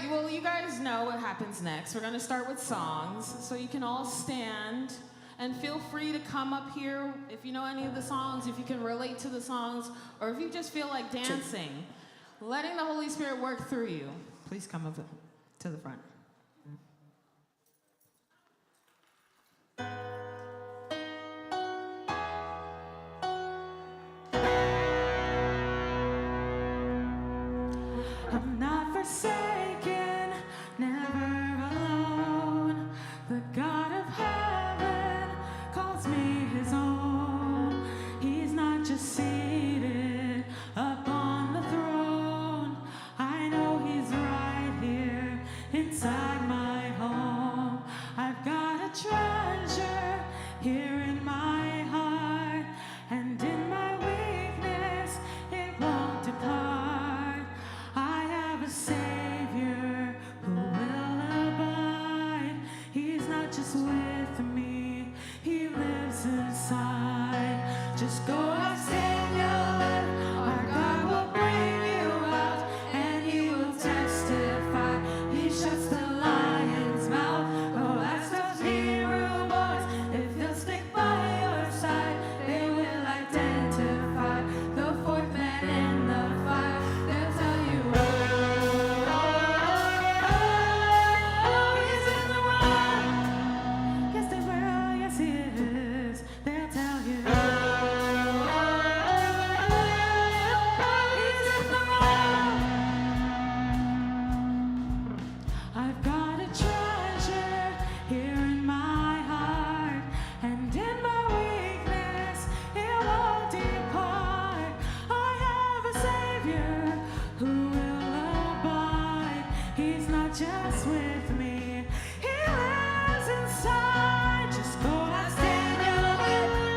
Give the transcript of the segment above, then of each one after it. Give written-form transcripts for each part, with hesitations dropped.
well, you guys know what happens next. We're going to start with songs, so you can all stand and feel free to come up here if you know any of the songs, if you can relate to the songs, or if you just feel like dancing, letting the Holy Spirit work through you. Please come up to the front. I'm not forsaken, never alone. The God of heaven calls me his own. He's not just seated upon the throne. I know he's right here inside my home. I've got a treasure here in my heart, and in my weakness it won't depart. I have a Savior who will abide. He's not just with me, he lives inside. Just go ask Daniel, our God will bring you out, and he will testify. He shuts the lion's mouth. Oh, ask those Hebrew boys if they'll stick by your side. They will identify the fourth man in the fire. They'll tell you, he's in the room. Yes, they will. Yes, he is. They'll tell you, he's in the room. I've got a treasure here in my heart, and in my weakness it won't depart. I have a Savior who will abide. He's not just with me, he lives inside. Just go ask Daniel,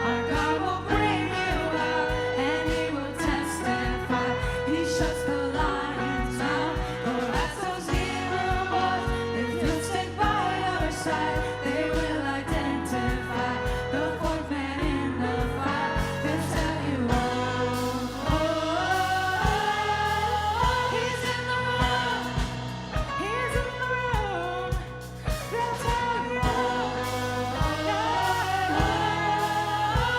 our God will bring you out, and he will testify. He shuts the lion's mouth. Go ask those Hebrew boys if they'll stick by your side. They will identify the fourth man in the fire. They'll tell you, he's in the room. He's in the room. They'll tell you,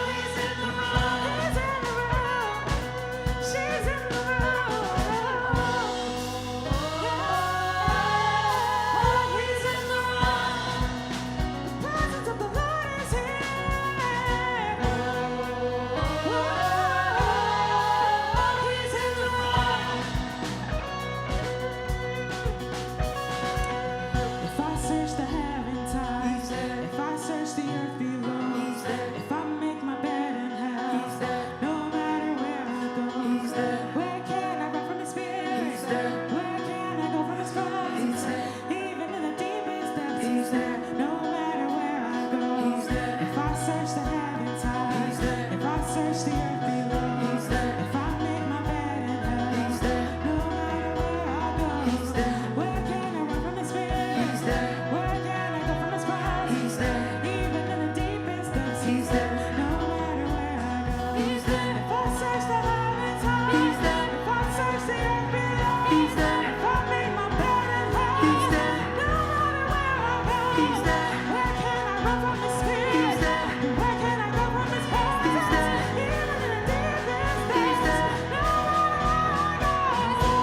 he's in the room. He's in the room. She's in the room. He's in the room. The presence of the Lord is here. He's in the room. If I search the heavens high, if I search the earth below, if I make my bed in hell, no matter where I go, where can I run from his spirit? Where can I go from his presence? Even in the deepest depths, he's there. No matter where I go, if I search the heavens high, if I search the earth below, if I make my bed in hell, no matter where I go, where can I run from his spirit? Where can I go from his presence? Even in the deepest depths, he's there. No matter where I go, if I search the heavens high, if I search the earth below, if I make my bed in hell, no matter where I go, where can I run from his spirit? Where can I go from his presence? Even in the deepest depths, no matter where I go.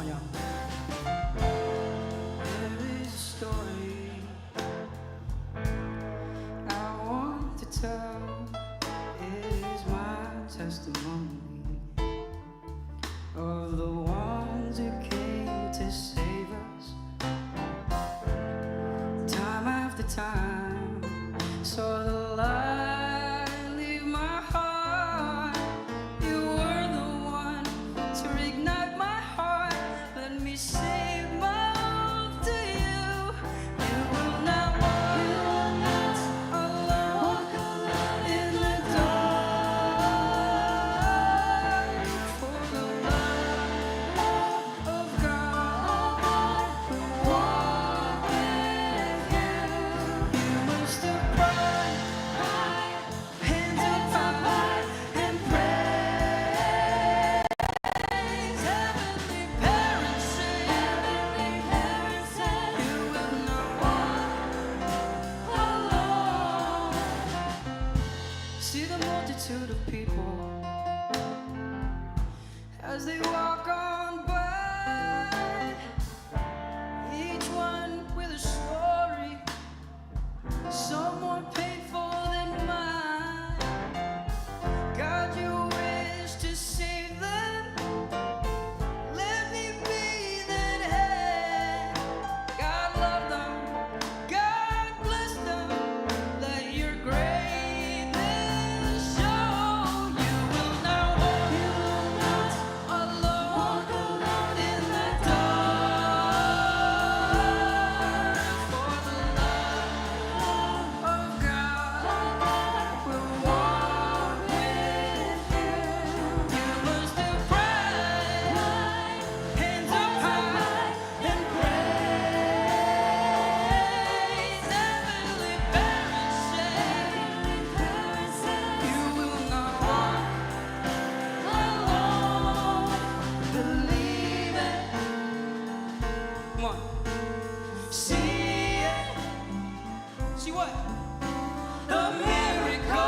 on, y'all. There is a story I want to tell. It is my testimony of the ones who came to save us time after time. Saw the light leave my heart. You were the one to reignite my heart. Let me save my oath to you. You will not walk alone in the dark. For the love of God will walk with you. You must have cried, hands up high, and praise. Heavenly parents say, you will not walk alone. See the multitude of people as they walk on by, each one with a story, some more painful than mine. God, you wish to save them. Let me be that hand. God love them. God bless them. Let your greatness show. You will not walk alone in the dark. For the love of God will walk with you. You must have cried, hands up high, and praise. Heavenly parents say, you will not walk alone. Believe it. Come on. See it. See what? A miracle.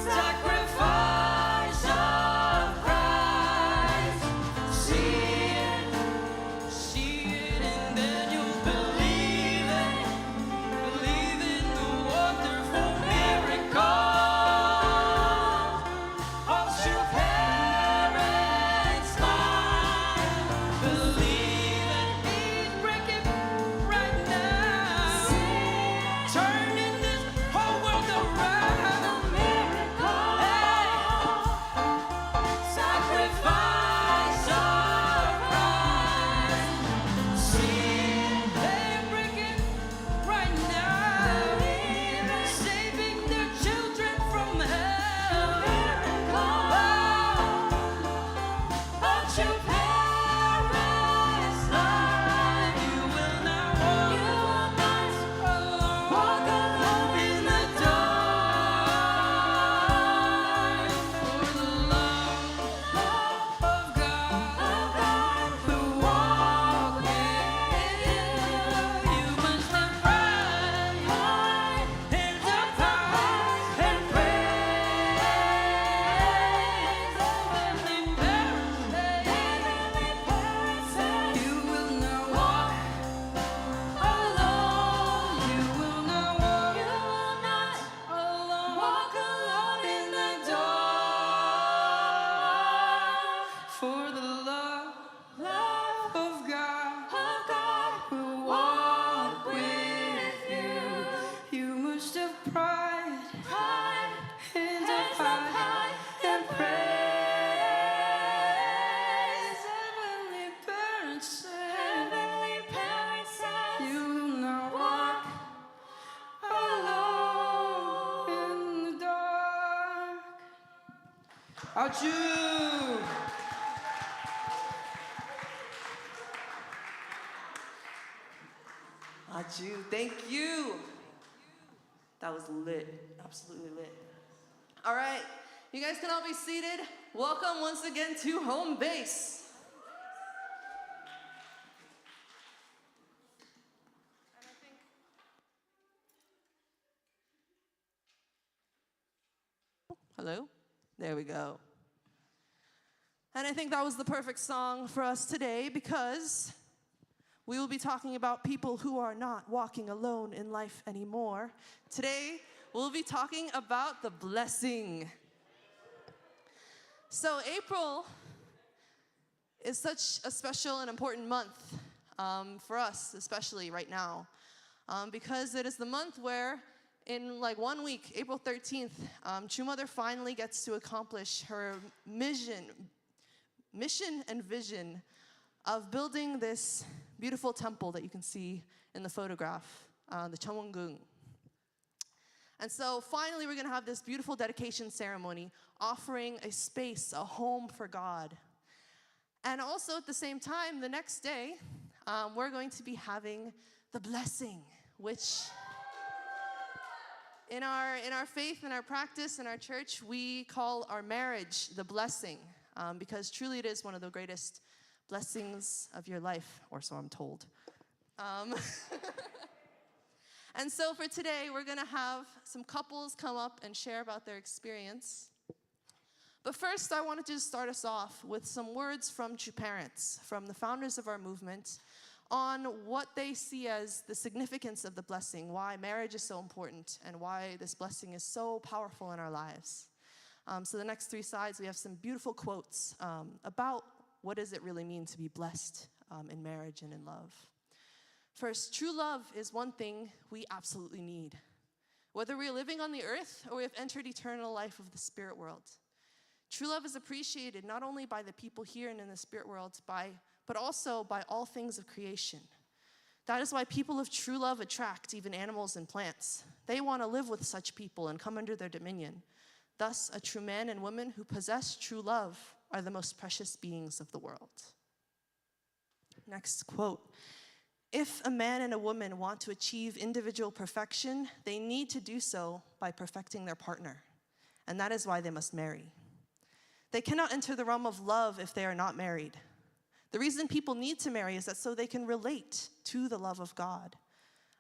Sacrifice of Christ. See it, and then you'll believe it. Believe in the wonderful miracle of your parents' life. Believe it, He's breaking right now, turning this whole world around. Sacrifice of Christ. See, they're breaking right now, saving their children from hell. But your parents' life, you will not walk alone in the dark. For the love of God will walk with you. You must have cried, hands up high, and praise. Heavenly parents say, you will not walk alone. You will not walk alone in the dark. For the love of God will walk with you. You must have pride, hands up high, and praise. Heavenly parents say, you will not walk alone in the dark. Achoo! Achoo, thank you. That was lit, absolutely lit. All right, you guys can all be seated. Welcome once again to Home Base. Hello? There we go. And I think that was the perfect song for us today because we will be talking about people who are not walking alone in life anymore. Today, we'll be talking about the blessing. So April is such a special and important month for us, especially right now, because it is the month where in like 1 week, April 13th, True Mother finally gets to accomplish her mission and vision of building this beautiful temple that you can see in the photograph, the Cheonwon-gung. And so finally we're going to have this beautiful dedication ceremony offering a space, a home for God. And also at the same time, the next day, we're going to be having the blessing, which in our faith, in our practice, in our church, we call our marriage the blessing, because truly it is one of the greatest blessings of your life, or so I'm told. And so for today, we're going to have some couples come up and share about their experience. But first, I wanted to start us off with some words from True Parents, from the founders of our movement, on what they see as the significance of the blessing, why marriage is so important, and why this blessing is so powerful in our lives. So the next 3 slides, we have some beautiful quotes about what does it really mean to be blessed in marriage and in love. First, true love is one thing we absolutely need. Whether we're living on the earth or we have entered eternal life of the spirit world. True love is appreciated not only by the people here and in the spirit world, but also by all things of creation. That is why people of true love attract even animals and plants. They want to live with such people and come under their dominion. Thus, a true man and woman who possess true love are the most precious beings of the world. Next quote. If a man and a woman want to achieve individual perfection, they need to do so by perfecting their partner. And that is why they must marry. They cannot enter the realm of love if they are not married. The reason people need to marry is that so they can relate to the love of God.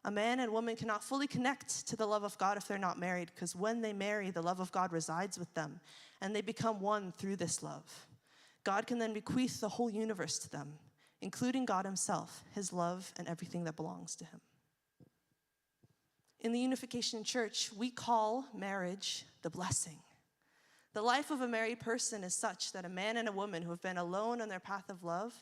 A man and woman cannot fully connect to the love of God if they're not married, because when they marry, the love of God resides with them, and they become one through this love. God can then bequeath the whole universe to them, including God himself, his love, and everything that belongs to him. In the Unification Church, we call marriage the blessing. The life of a married person is such that a man and a woman who have been alone on their path of love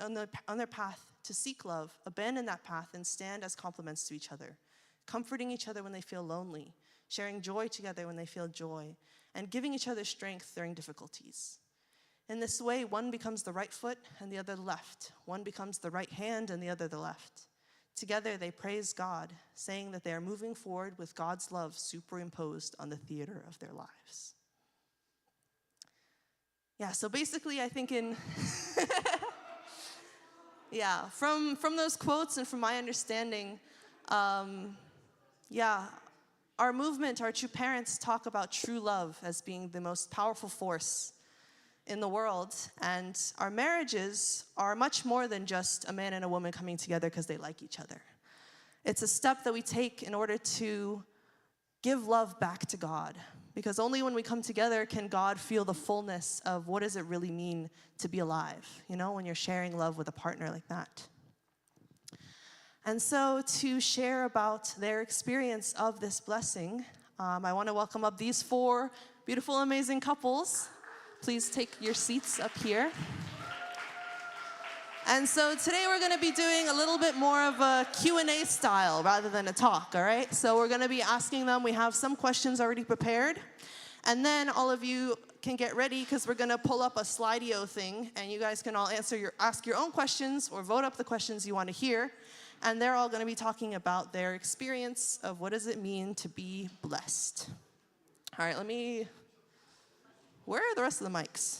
on their path to seek love, abandon that path and stand as complements to each other, comforting each other when they feel lonely, sharing joy together when they feel joy, and giving each other strength during difficulties. In this way, one becomes the right foot and the other the left. One becomes the right hand and the other the left. Together, they praise God, saying that they are moving forward with God's love superimposed on the theater of their lives. Yeah, so basically, I think from those quotes and from my understanding, our movement, our True Parents talk about true love as being the most powerful force in the world, and our marriages are much more than just a man and a woman coming together because they like each other. It's a step that we take in order to give love back to God, because only when we come together can God feel the fullness of what does it really mean to be alive, when you're sharing love with a partner like that. And so to share about their experience of this blessing, I want to welcome up these 4 beautiful, amazing couples. Please take your seats up here. And so today we're going to be doing a little bit more of a Q&A style rather than a talk, all right? So we're going to be asking them. We have some questions already prepared. And then all of you can get ready because we're going to pull up a Slido thing, and you guys can all ask your own questions or vote up the questions you want to hear. And they're all going to be talking about their experience of what does it mean to be blessed. All right, where are the rest of the mics?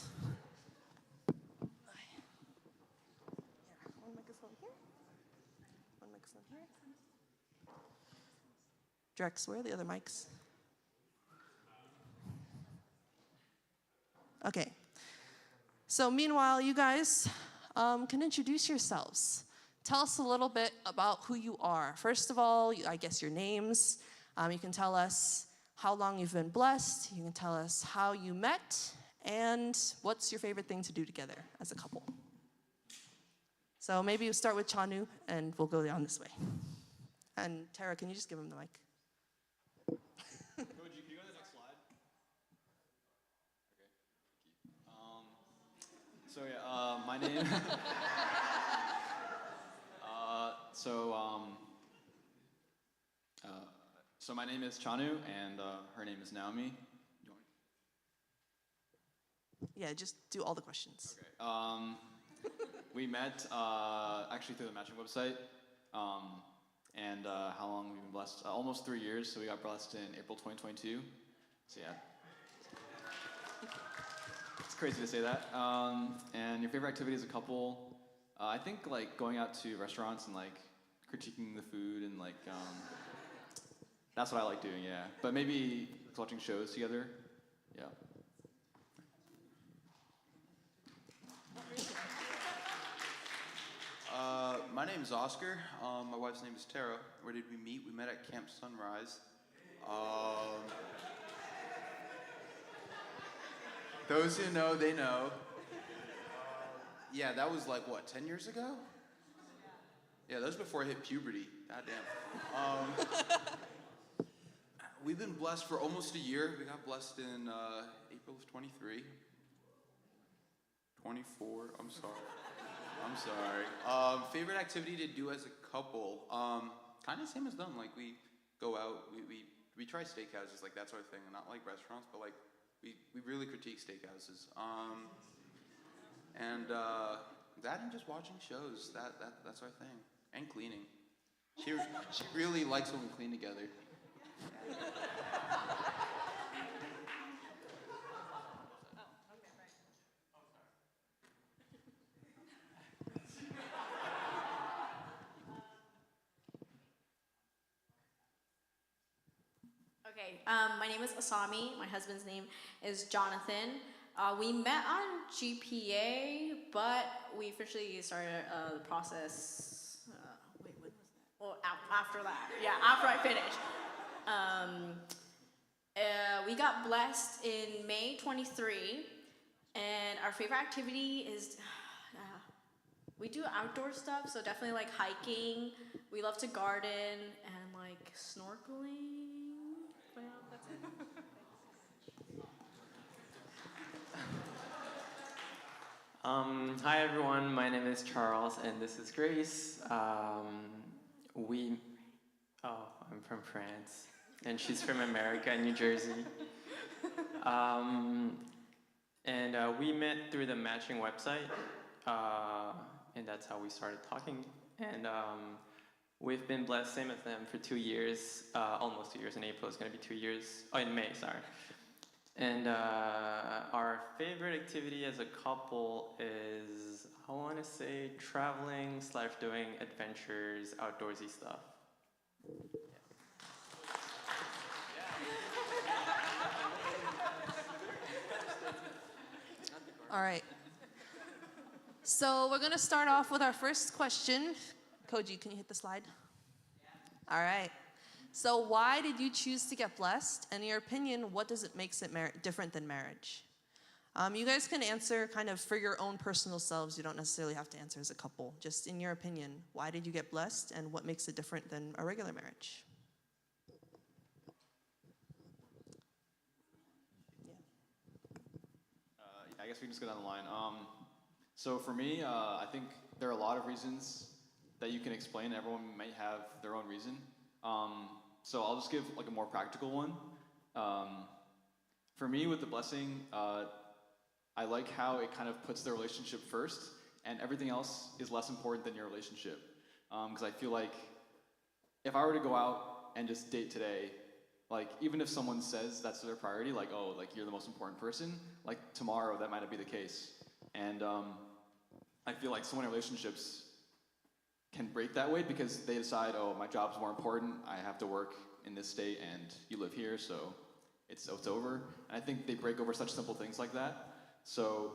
One microphone here. One microphone here. Drex, where are the other mics? Okay. So meanwhile, you guys can introduce yourselves. Tell us a little bit about who you are. First of all, I guess your names. You can tell us how long you've been blessed. You can tell us how you met And what's your favorite thing to do together as a couple? So maybe we'll start with Chanu, and we'll go down this way. And Tara, can you just give him the mic? Koji, can you go to the next slide? Okay. So yeah, my name. So my name is Chanu, and her name is Naomi. You want- Yeah, just do all the questions. Okay. We met actually through the matching website, and how long we've been blessed? Almost 3 years. So we got blessed in April 2022. So yeah, it's crazy to say that. And your favorite activity as a couple? I think like going out to restaurants and like critiquing the food and like that's what I like doing. Yeah, but maybe watching shows together. Yeah. My name is Oscar. My wife's name is Tara. Where did we meet? We met at Camp Sunrise. Those who know, they know. Yeah, that was like, what, 10 years ago? Yeah, that was before I hit puberty. Goddamn. We've been blessed for almost a year. We got blessed in April of 23. 24, I'm sorry. I'm sorry. Favorite activity to do as a couple? Kind of same as them. Like we go out, we try steakhouses, like that sort of thing. Not like restaurants, but like we really critique steakhouses. And that and just watching shows. That's our thing. And cleaning. She really likes when we clean together. Okay, my name is Asami. My husband's name is Jonathan. We met on GPA, but we officially started the process. Wait, when was that? Well, after that. Yeah, after I finished. We got blessed in May 23, and our favorite activity is we do outdoor stuff, so definitely like hiking. We love to garden and like snorkeling. But yeah, that's it. Hi everyone, my name is Charles and this is Grace. I'm from France and she's from America, New Jersey. We met through the matching website and that's how we started talking. And we've been blessed, same as them, for 2 years, almost 2 years. In April, it's going to be 2 years. Oh, in May, sorry. And our favorite activity as a couple is, I want to say, traveling / doing adventures, outdoorsy stuff. All right. So we're going to start off with our first question. Koji, can you hit the slide? All right. So why did you choose to get blessed? And in your opinion, what does it makes it different than marriage? You guys can answer kind of for your own personal selves. You don't necessarily have to answer as a couple. Just in your opinion, why did you get blessed and what makes it different than a regular marriage? I guess we can just go down the line. So for me, I think there are a lot of reasons that you can explain. Everyone might have their own reason. So I'll just give like a more practical one. For me, with the blessing, I like how it kind of puts the relationship first, and everything else is less important than your relationship. Because I feel like if I were to go out and just date today, like even if someone says that's their priority, like oh, like you're the most important person, like tomorrow that might not be the case. And I feel like so many relationships can break that way because they decide, oh, my job's more important, I have to work in this state and you live here, so it's over. And I think they break over such simple things like that. So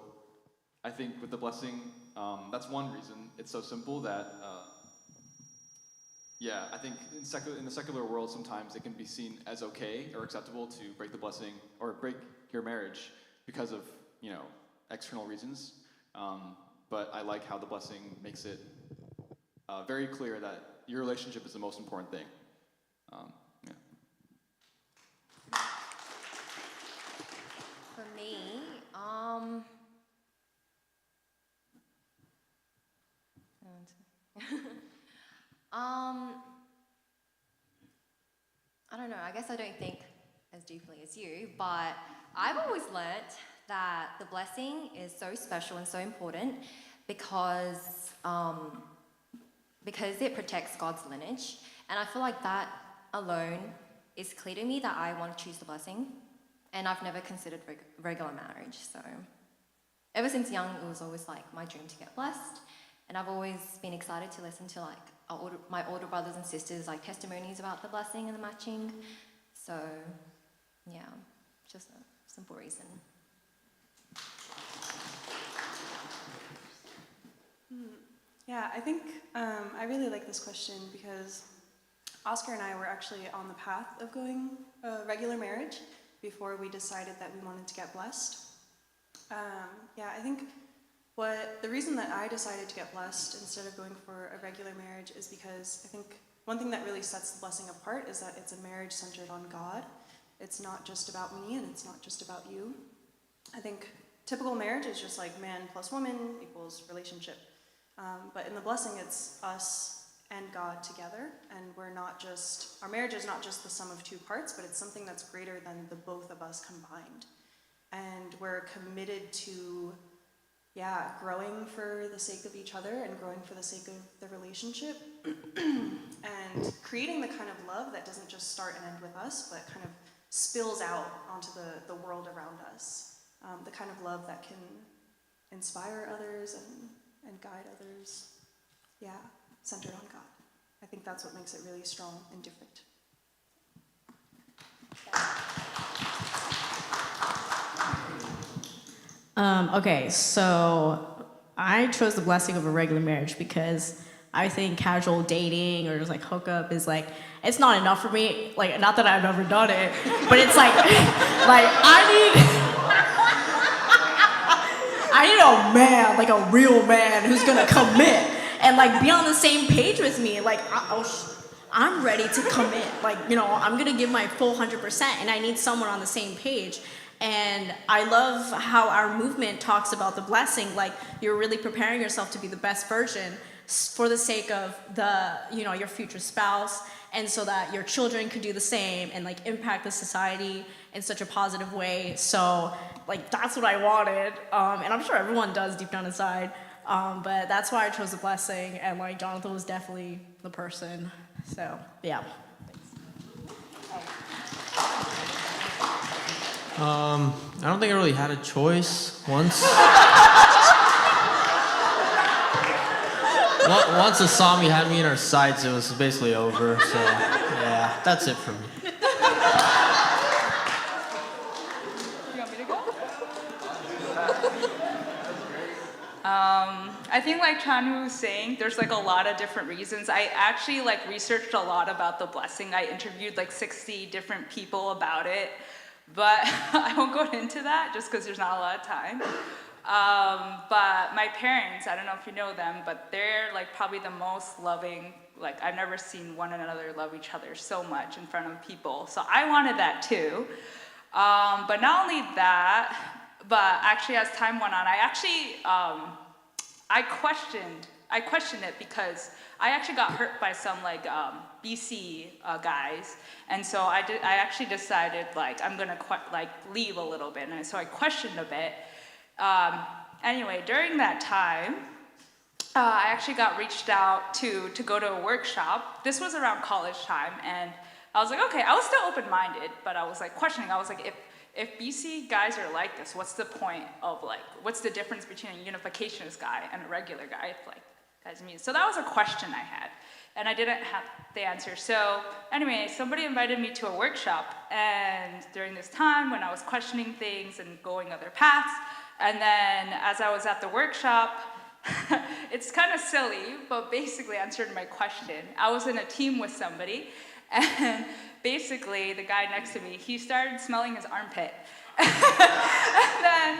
I think with the blessing, that's one reason it's so simple that, yeah, I think in the secular world sometimes it can be seen as okay or acceptable to break the blessing or break your marriage because of external reasons. But I like how the blessing makes it very clear that your relationship is the most important thing. Yeah. For me, I don't know, I guess I don't think as deeply as you, but I've always learnt that the blessing is so special and so important because it protects God's lineage. And I feel like that alone is clear to me that I want to choose the blessing. And I've never considered regular marriage. So ever since young, it was always like my dream to get blessed. And I've always been excited to listen to like my older brothers and sisters, like testimonies about the blessing and the matching. So yeah, just a simple reason. Yeah, I think I really like this question because Oscar and I were actually on the path of going regular marriage before we decided that we wanted to get blessed. Yeah, I think the reason that I decided to get blessed instead of going for a regular marriage is because I think one thing that really sets the blessing apart is that it's a marriage centered on God. It's not just about me and it's not just about you. I think typical marriage is just like man plus woman equals relationship. But in the blessing, it's us and God together, and our marriage is not just the sum of two parts, but it's something that's greater than the both of us combined. And we're committed to, growing for the sake of each other and growing for the sake of the relationship, and creating the kind of love that doesn't just start and end with us, but kind of spills out onto the world around us. The kind of love that can inspire others and guide others, centered on God. I think that's what makes it really strong and different. Okay, so I chose the blessing of a regular marriage because I think casual dating or just like hookup is like, it's not enough for me. Like, not that I've ever done it, but it's like, I need a man, like a real man who's gonna commit and like be on the same page with me. Like, I'm ready to commit. Like, I'm gonna give my full 100% and I need someone on the same page. And I love how our movement talks about the blessing, like you're really preparing yourself to be the best version for the sake of your future spouse, and so that your children could do the same and like impact the society in such a positive way. So like that's what I wanted, and I'm sure everyone does deep down inside. But that's why I chose the blessing, and like Jonathan was definitely the person. So yeah. I don't think I really had a choice once. Once Asami had me in her sights, it was basically over. So yeah, that's it for me. You want me to go? I think like Chanwoo was saying, there's like a lot of different reasons. I actually like researched a lot about the blessing. I interviewed like 60 different people about it. But I won't go into that just because there's not a lot of time. But my parents, I don't know if you know them, but they're like probably the most loving. Like I've never seen one another love each other so much in front of people. So I wanted that too. But not only that, but actually as time went on, I questioned it because I actually got hurt by some like BC guys, and so I actually decided like I'm gonna leave a little bit, and so I questioned a bit. Anyway, during that time, I actually got reached out to go to a workshop. This was around college time, and I was like, okay, I was still open-minded, but I was like questioning. I was like, if BC guys are like this, what's the point of like, what's the difference between a unificationist guy and a regular guy? If like guys meet. So that was a question I had, and I didn't have the answer. So anyway, somebody invited me to a workshop, and during this time when I was questioning things and going other paths, and then as I was at the workshop, it's kind of silly, but basically answered my question. I was in a team with somebody, and basically the guy next to me, he started smelling his armpit. And then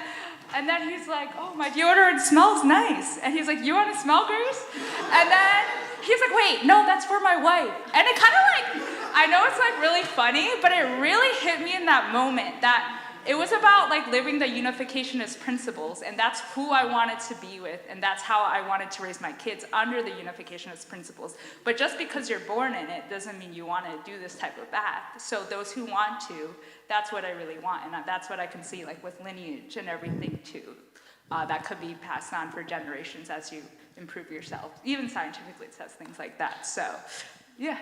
And then he's like, oh, my deodorant smells nice. And he's like, you want to smell, Grace? And then he's like, wait, no, that's for my wife. And it kind of like, I know it's like really funny, but it really hit me in that moment that it was about like living the unificationist principles, and that's who I wanted to be with, and that's how I wanted to raise my kids under the unificationist principles. But just because you're born in it doesn't mean you want to do this type of path. So those who want to, that's what I really want, and that's what I can see like with lineage and everything too. That could be passed on for generations as you improve yourself. Even scientifically it says things like that. So, yeah.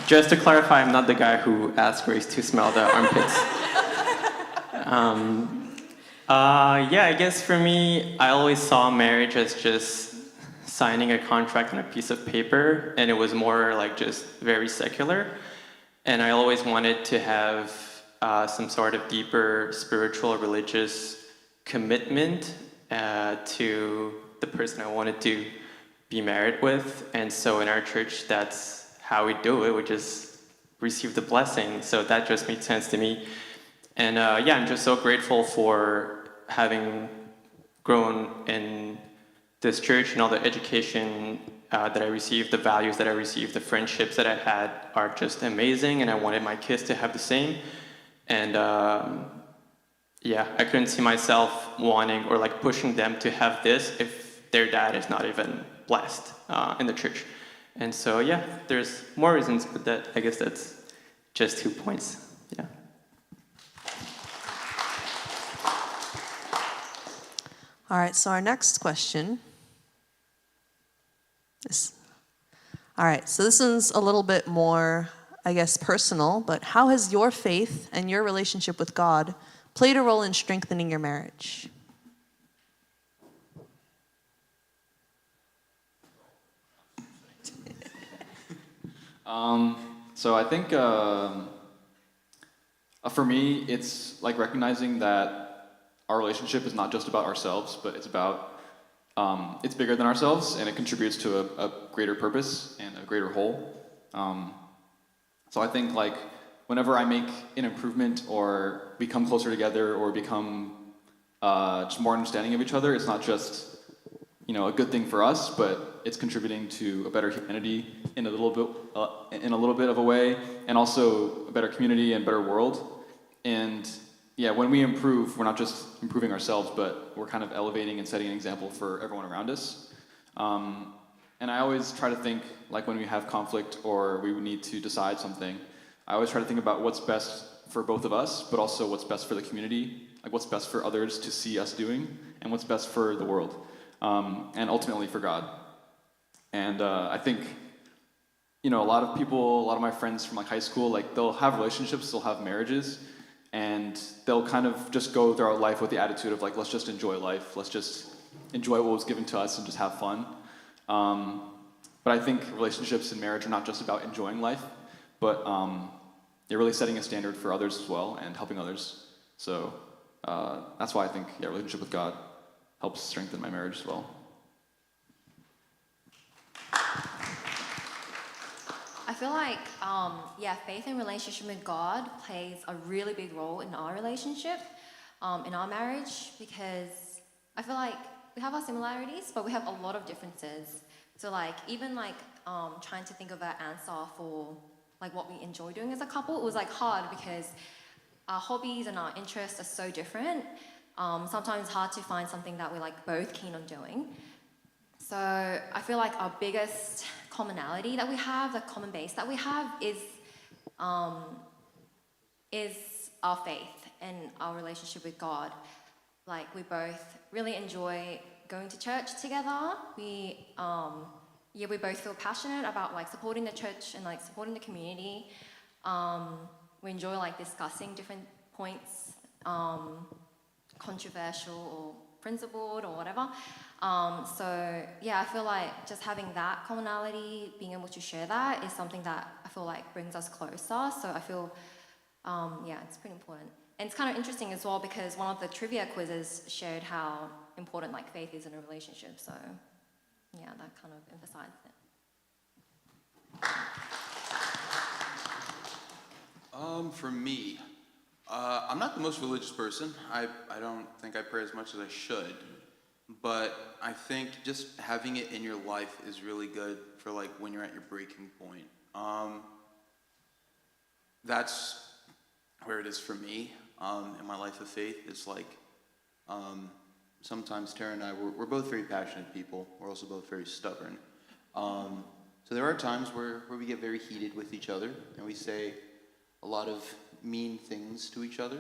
Just to clarify, I'm not the guy who asked Grace to smell the armpits. Yeah, I guess for me, I always saw marriage as just signing a contract on a piece of paper, and it was more like just very secular. And I always wanted to have some sort of deeper spiritual, religious commitment to the person I wanted to be married with. And so in our church, that's how we do it. We just receive the blessing. So that just made sense to me. And yeah, I'm just so grateful for having grown in this church, and all the education that I received, the values that I received, the friendships that I had are just amazing, and I wanted my kids to have the same. And yeah, I couldn't see myself wanting or like pushing them to have this if their dad is not even blessed in the church. And so yeah, there's more reasons, but I guess that's just 2 points. Yeah. All right, so our next question is, all right, so this one's a little bit more, I guess, personal, but how has your faith and your relationship with God played a role in strengthening your marriage? So I think for me, it's like recognizing that our relationship is not just about ourselves, but it's about, it's bigger than ourselves, and it contributes to a greater purpose and a greater whole. So I think like whenever I make an improvement or become closer together or become just more understanding of each other, it's not just, you know, a good thing for us, but it's contributing to a better humanity in a little bit of a way, and also a better community and better world. And yeah, when we improve, we're not just improving ourselves, but we're kind of elevating and setting an example for everyone around us. And I always try to think, like when we have conflict or we need to decide something, I always try to think about what's best for both of us, but also what's best for the community, like what's best for others to see us doing, and what's best for the world, and ultimately for God. And I think, you know, a lot of people, a lot of my friends from like high school, like they'll have relationships, they'll have marriages, and they'll kind of just go throughout life with the attitude of like, let's just enjoy life, let's just enjoy what was given to us and just have fun. But I think relationships and marriage are not just about enjoying life, but they're really setting a standard for others as well and helping others. So that's why I think, yeah, relationship with God helps strengthen my marriage as well. I feel like, yeah, faith and relationship with God plays a really big role in our relationship, in our marriage, because I feel like we have our similarities, but we have a lot of differences. So like, even like trying to think of an answer for like what we enjoy doing as a couple, it was like hard because our hobbies and our interests are so different. Sometimes it's hard to find something that we're like both keen on doing. So I feel like our biggest commonality that we have, the common base that we have is our faith and our relationship with God. Like we both really enjoy going to church together. We both feel passionate about like supporting the church and like supporting the community. We enjoy like discussing different points, controversial or principled or whatever. So yeah, I feel like just having that commonality, being able to share that is something that I feel like brings us closer. So I feel, yeah, it's pretty important. And it's kind of interesting as well because one of the trivia quizzes showed how important like faith is in a relationship. So yeah, that kind of emphasized it. For me, I'm not the most religious person. I don't think I pray as much as I should. But I think just having it in your life is really good for like when you're at your breaking point. That's where it is for me in my life of faith. It's like sometimes Tara and I, we're both very passionate people. We're also both very stubborn. So there are times where we get very heated with each other and we say a lot of mean things to each other.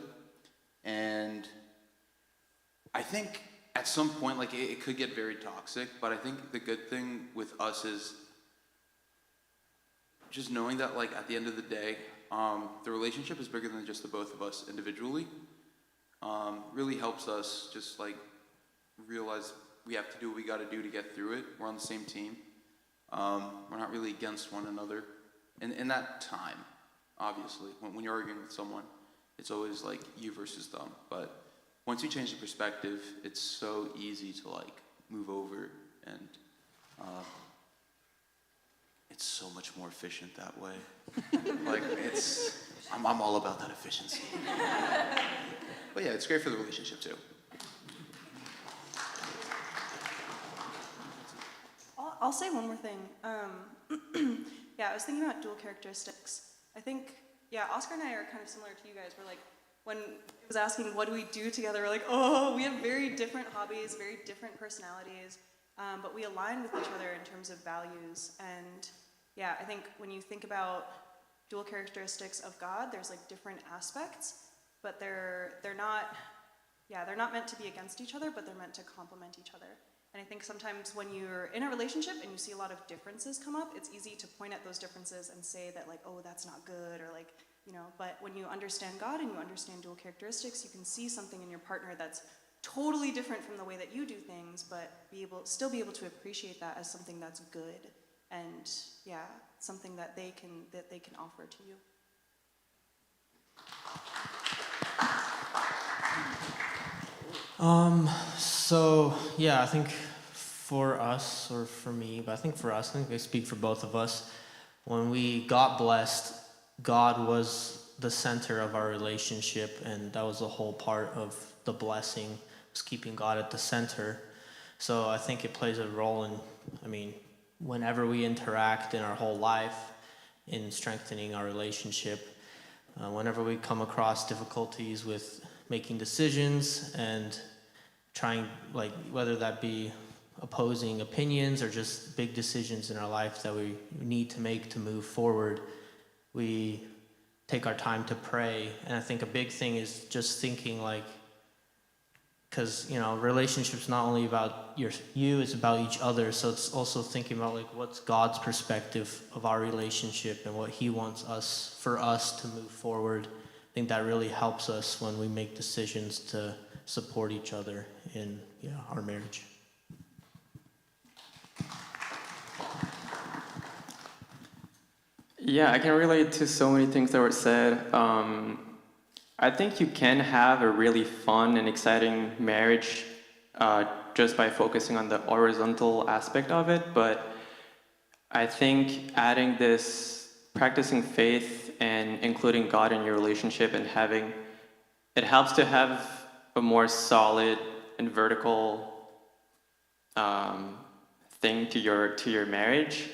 And I think at some point, like it could get very toxic, but I think the good thing with us is just knowing that like at the end of the day, the relationship is bigger than just the both of us individually. Really helps us just like realize we have to do what we got to do to get through it. We're on the same team. We're not really against one another. And in that time, obviously, when you're arguing with someone, it's always like you versus them. But once you change the perspective, it's so easy to like move over, and it's so much more efficient that way. Like I'm all about that efficiency. But yeah, it's great for the relationship too. I'll say one more thing. Yeah, I was thinking about dual characteristics. I think, yeah, Oscar and I are kind of similar to you guys. We're like, when it was asking what do we do together, we're like, oh, we have very different hobbies, very different personalities, but we align with each other in terms of values. And yeah, I think when you think about dual characteristics of God, there's like different aspects, but they're not meant to be against each other, but they're meant to complement each other. And I think sometimes when you're in a relationship and you see a lot of differences come up, it's easy to point at those differences and say that like, oh, that's not good, or like, you know, but when you understand God and you understand dual characteristics, you can see something in your partner that's totally different from the way that you do things, but still be able to appreciate that as something that's good, and yeah, something that they can offer to you. So yeah, I think for us, or for me, but I think for us, I think I speak for both of us, when we got blessed, God was the center of our relationship, and that was the whole part of the blessing, was keeping God at the center. So I think it plays a role in, whenever we interact in our whole life, in strengthening our relationship, whenever we come across difficulties with making decisions and trying, like, whether that be opposing opinions or just big decisions in our life that we need to make to move forward, we take our time to pray. And I think a big thing is just thinking, like, because, relationships not only about you, it's about each other. So it's also thinking about, like, what's God's perspective of our relationship and what he wants for us to move forward. I think that really helps us when we make decisions to support each other in our marriage. Yeah, I can relate to so many things that were said. I think you can have a really fun and exciting marriage just by focusing on the horizontal aspect of it, but I think adding this, practicing faith and including God in your relationship and it helps to have a more solid and vertical thing to your marriage.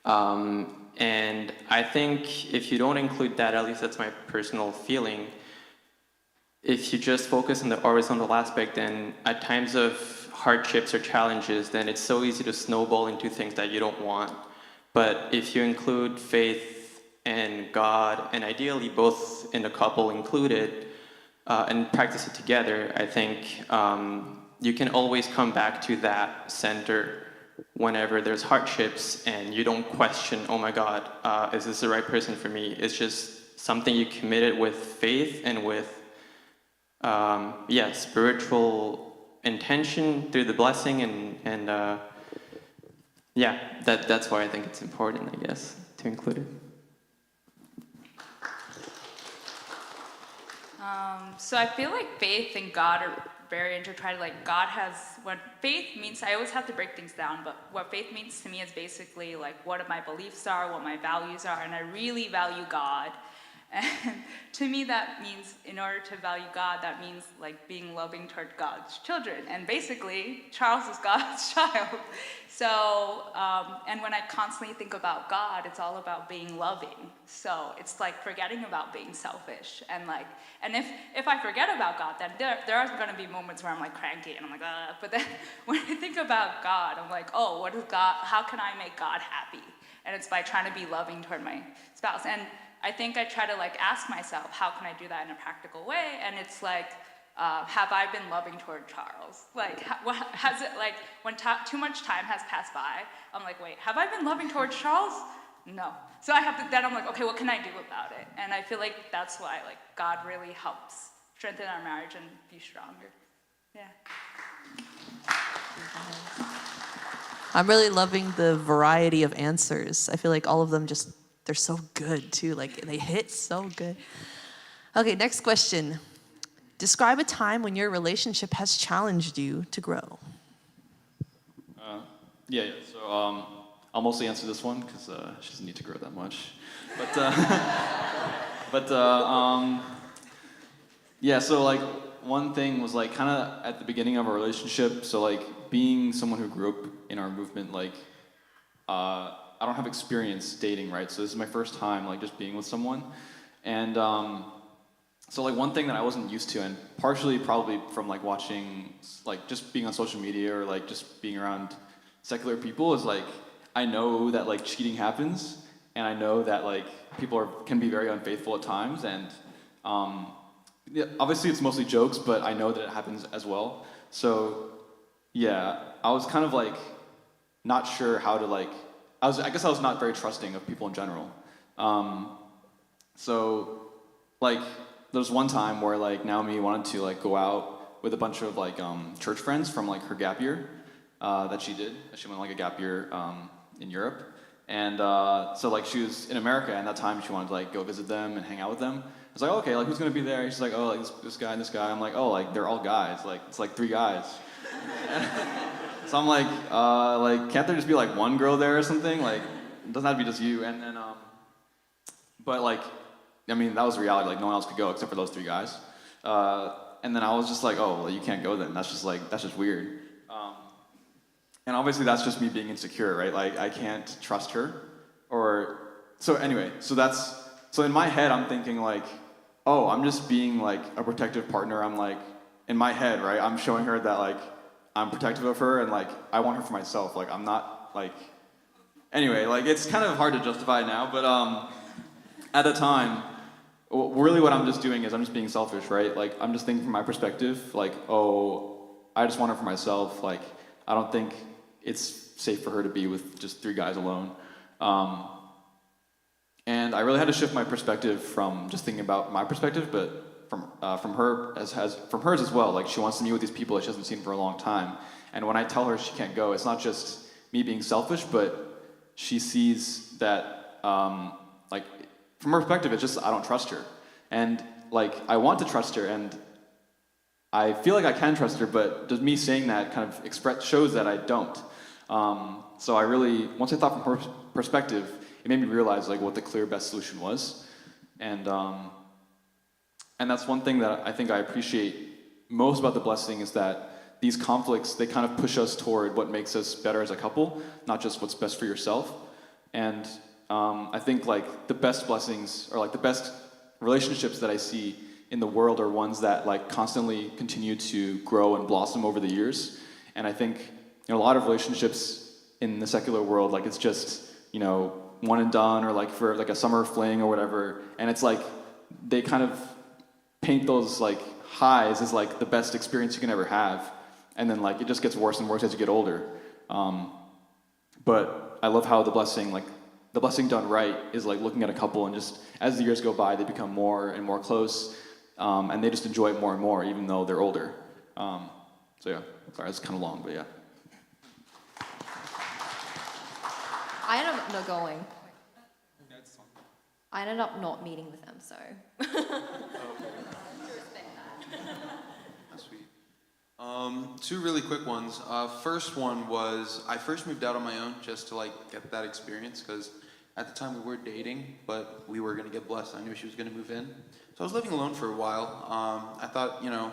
And I think if you don't include that, at least that's my personal feeling, if you just focus on the horizontal aspect, then at times of hardships or challenges, then it's so easy to snowball into things that you don't want. But if you include faith and God, and ideally both in the couple included, and practice it together, I think you can always come back to that center whenever there's hardships, and you don't question, oh my God, is this the right person for me? It's just something you committed with faith and with spiritual intention through the blessing, and that's why I think it's important, I guess, to include it. So I feel like faith and God are very intertwined. Like, what faith means, I always have to break things down, but what faith means to me is basically like what my beliefs are, what my values are, and I really value God. And to me, that means in order to value God, that means like being loving toward God's children. And basically, Charles is God's child. So, and when I constantly think about God, it's all about being loving. So it's like forgetting about being selfish. And like, and if I forget about God, then there are going to be moments where I'm like cranky and I'm like, ugh. But then when I think about God, I'm like, oh, what is God? How can I make God happy? And it's by trying to be loving toward my spouse. And I think I try to like ask myself, how can I do that in a practical way? And it's like, have I been loving toward Charles? Like, what has it like when too much time has passed by? I'm like, wait, have I been loving toward Charles? No. So I have to. Then I'm like, okay, what can I do about it? And I feel like that's why like God really helps strengthen our marriage and be stronger. Yeah. I'm really loving the variety of answers. I feel like all of them they're so good too. Like they hit so good. Okay, next question. Describe a time when your relationship has challenged you to grow. Yeah. So I'll mostly answer this one because she doesn't need to grow that much. Yeah. So like one thing was like kind of at the beginning of our relationship. So like being someone who grew up in our movement, like I don't have experience dating, right? So this is my first time like just being with someone, and so like one thing that I wasn't used to, and partially probably from like watching, like just being on social media or like just being around secular people, is like I know that like cheating happens, and I know that like people can be very unfaithful at times, and yeah, obviously it's mostly jokes, but I know that it happens as well. So yeah, I was kind of like not sure how to like. I guess I was not very trusting of people in general. So like there was one time where like Naomi wanted to like go out with a bunch of like church friends from like her gap year that she did. She went like a gap year in Europe, and so like she was in America, and that time she wanted to like go visit them and hang out with them. I was like, okay, like who's gonna be there? She's like, oh, like this guy and this guy. I'm like, oh, like they're all guys. Like it's like 3 guys. So I'm like, can't there just be like one girl there or something? Like, it doesn't have to be just you. And then, but like, I mean, that was the reality. Like, no one else could go except for those 3 guys. And then I was just like, oh, well, you can't go then. That's just weird. And obviously that's just me being insecure, right? Like, I can't trust her. So anyway, so in my head, I'm thinking like, oh, I'm just being like a protective partner. I'm like, in my head, right? I'm showing her that like, I'm protective of her and like I want her for myself. Like I'm not like anyway, like it's kind of hard to justify now, but at the time, really what I'm just doing is I'm just being selfish, right? Like I'm just thinking from my perspective, like, oh, I just want her for myself. Like I don't think it's safe for her to be with just 3 guys alone. And I really had to shift my perspective from just thinking about my perspective, but from hers as well. Like she wants to meet with these people that she hasn't seen for a long time. And when I tell her she can't go, it's not just me being selfish, but she sees that like from her perspective, it's just I don't trust her. And like I want to trust her, and I feel like I can trust her, but just me saying that kind of shows that I don't. So I really, once I thought from her perspective, it made me realize like what the clear best solution was. And that's one thing that I think I appreciate most about the blessing is that these conflicts, they kind of push us toward what makes us better as a couple, not just what's best for yourself. And I think like the best blessings or like the best relationships that I see in the world are ones that like constantly continue to grow and blossom over the years. And I think a lot of relationships in the secular world, like it's just, one and done or like for like a summer fling or whatever. And it's like they kind of paint those like highs as like the best experience you can ever have, and then like it just gets worse and worse as you get older. But I love how the blessing done right is like looking at a couple and just as the years go by they become more and more close, and they just enjoy it more and more even though they're older. So yeah, sorry, it's kind of long, but yeah. I ended up not going. I ended up not meeting with them, so. That's sweet. 2 really quick ones. First one was I first moved out on my own just to like get that experience because At the time, we were dating, but we were gonna get blessed. I knew she was gonna move in. So I was living alone for a while. I thought, you know,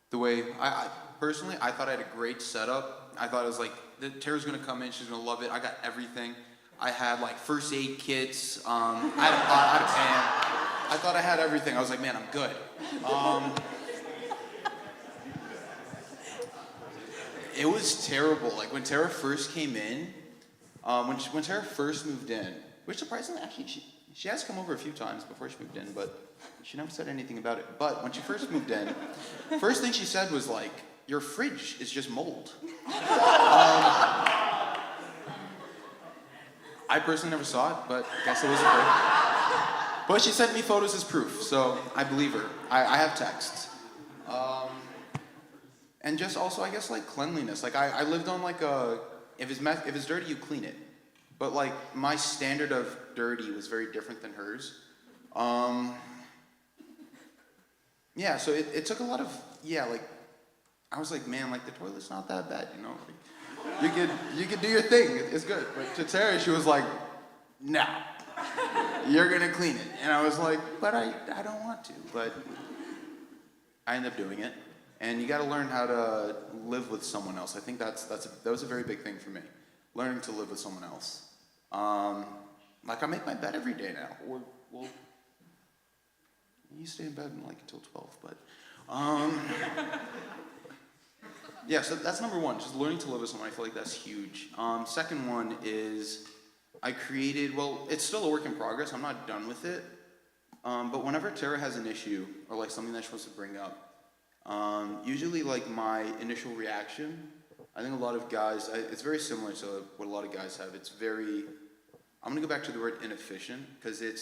the way, I personally, I thought I had a great setup. I thought it was like, Tara's gonna come in, she's gonna love it. I got everything. I had like first aid kits, I had a pot, I had a pan. I thought I had everything. I was like, man, I'm good. It was terrible. Like when Tara first came in, when Tara first moved in, which surprisingly, actually, she has come over a few times before she moved in, but she never said anything about it. But when she first moved in, first thing she said was like, your fridge is just mold. I personally never saw it, but I guess it was a fridge. But she sent me photos as proof, so I believe her. I have texts. And just also, I guess, like cleanliness. Like I lived on like if it's dirty, you clean it. But like my standard of dirty was very different than hers. Yeah, so it took a lot of, like, I was like, man, like the toilet's not that bad, you know? Like, you could do your thing, it's good. But to Tara, she was like, nah, you're gonna clean it. And I was like, but I don't want to. But I ended up doing it. And you gotta learn how to live with someone else. I think that was a very big thing for me. Learning to live with someone else. Like I make my bed every day now. Or, well, you stay in bed like until 12, but, yeah, so that's number one, just learning to live with someone. I feel like that's huge. Second one is I created, well, it's still a work in progress. I'm not done with it. But whenever Tara has an issue or like something that she wants to bring up, usually like my initial reaction, I think a lot of guys, it's very similar to what a lot of guys have. It's very, I'm gonna go back to the word inefficient, because it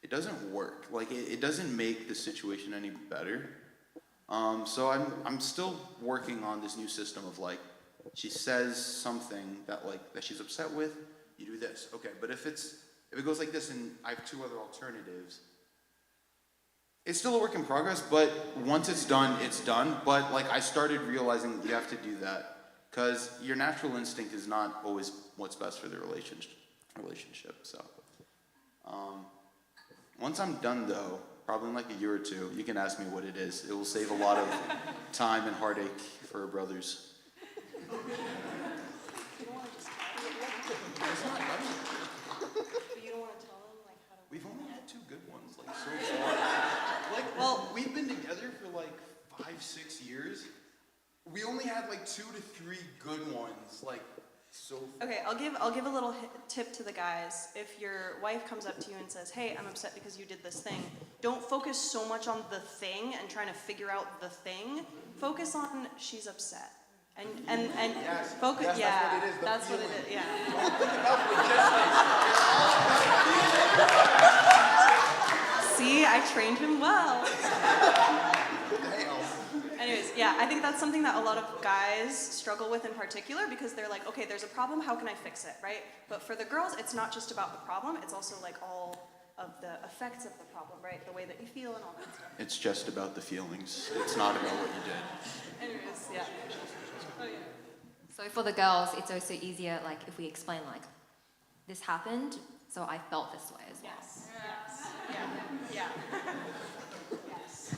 doesn't work. Like it doesn't make the situation any better. So I'm still working on this new system of like, she says something that she's upset with, you do this. Okay, but if it goes like this and I have two other alternatives, it's still a work in progress, but once it's done, it's done. But like I started realizing you have to do that, because your natural instinct is not always what's best for the relationship. So once I'm done though, probably in like a year or two, you can ask me what it is. It will save a lot of time and heartache for our brothers. We've only had two good ones, like so far. Like, well, we've been together for like 5-6 years. We only had like 2 to 3 good ones, like so far. Okay, I'll give a little tip to the guys. If your wife comes up to you and says, "Hey, I'm upset because you did this thing," don't focus so much on the thing and trying to figure out the thing. Focus on she's upset. And yes, focus. yes, Yeah, that's what it is. That's what it is. Yeah. See, I trained him well. Anyways, yeah, I think that's something that a lot of guys struggle with in particular, because they're like, okay, there's a problem, how can I fix it, right? But for the girls, it's not just about the problem, it's also like all of the effects of the problem, right? The way that you feel and all that stuff. It's just about the feelings. It's not about what you did. Anyways, yeah. Oh, yeah. So for the girls, it's also easier, like, if we explain, like, this happened, so I felt this way as well. Yes. Yes. Yeah. Yes.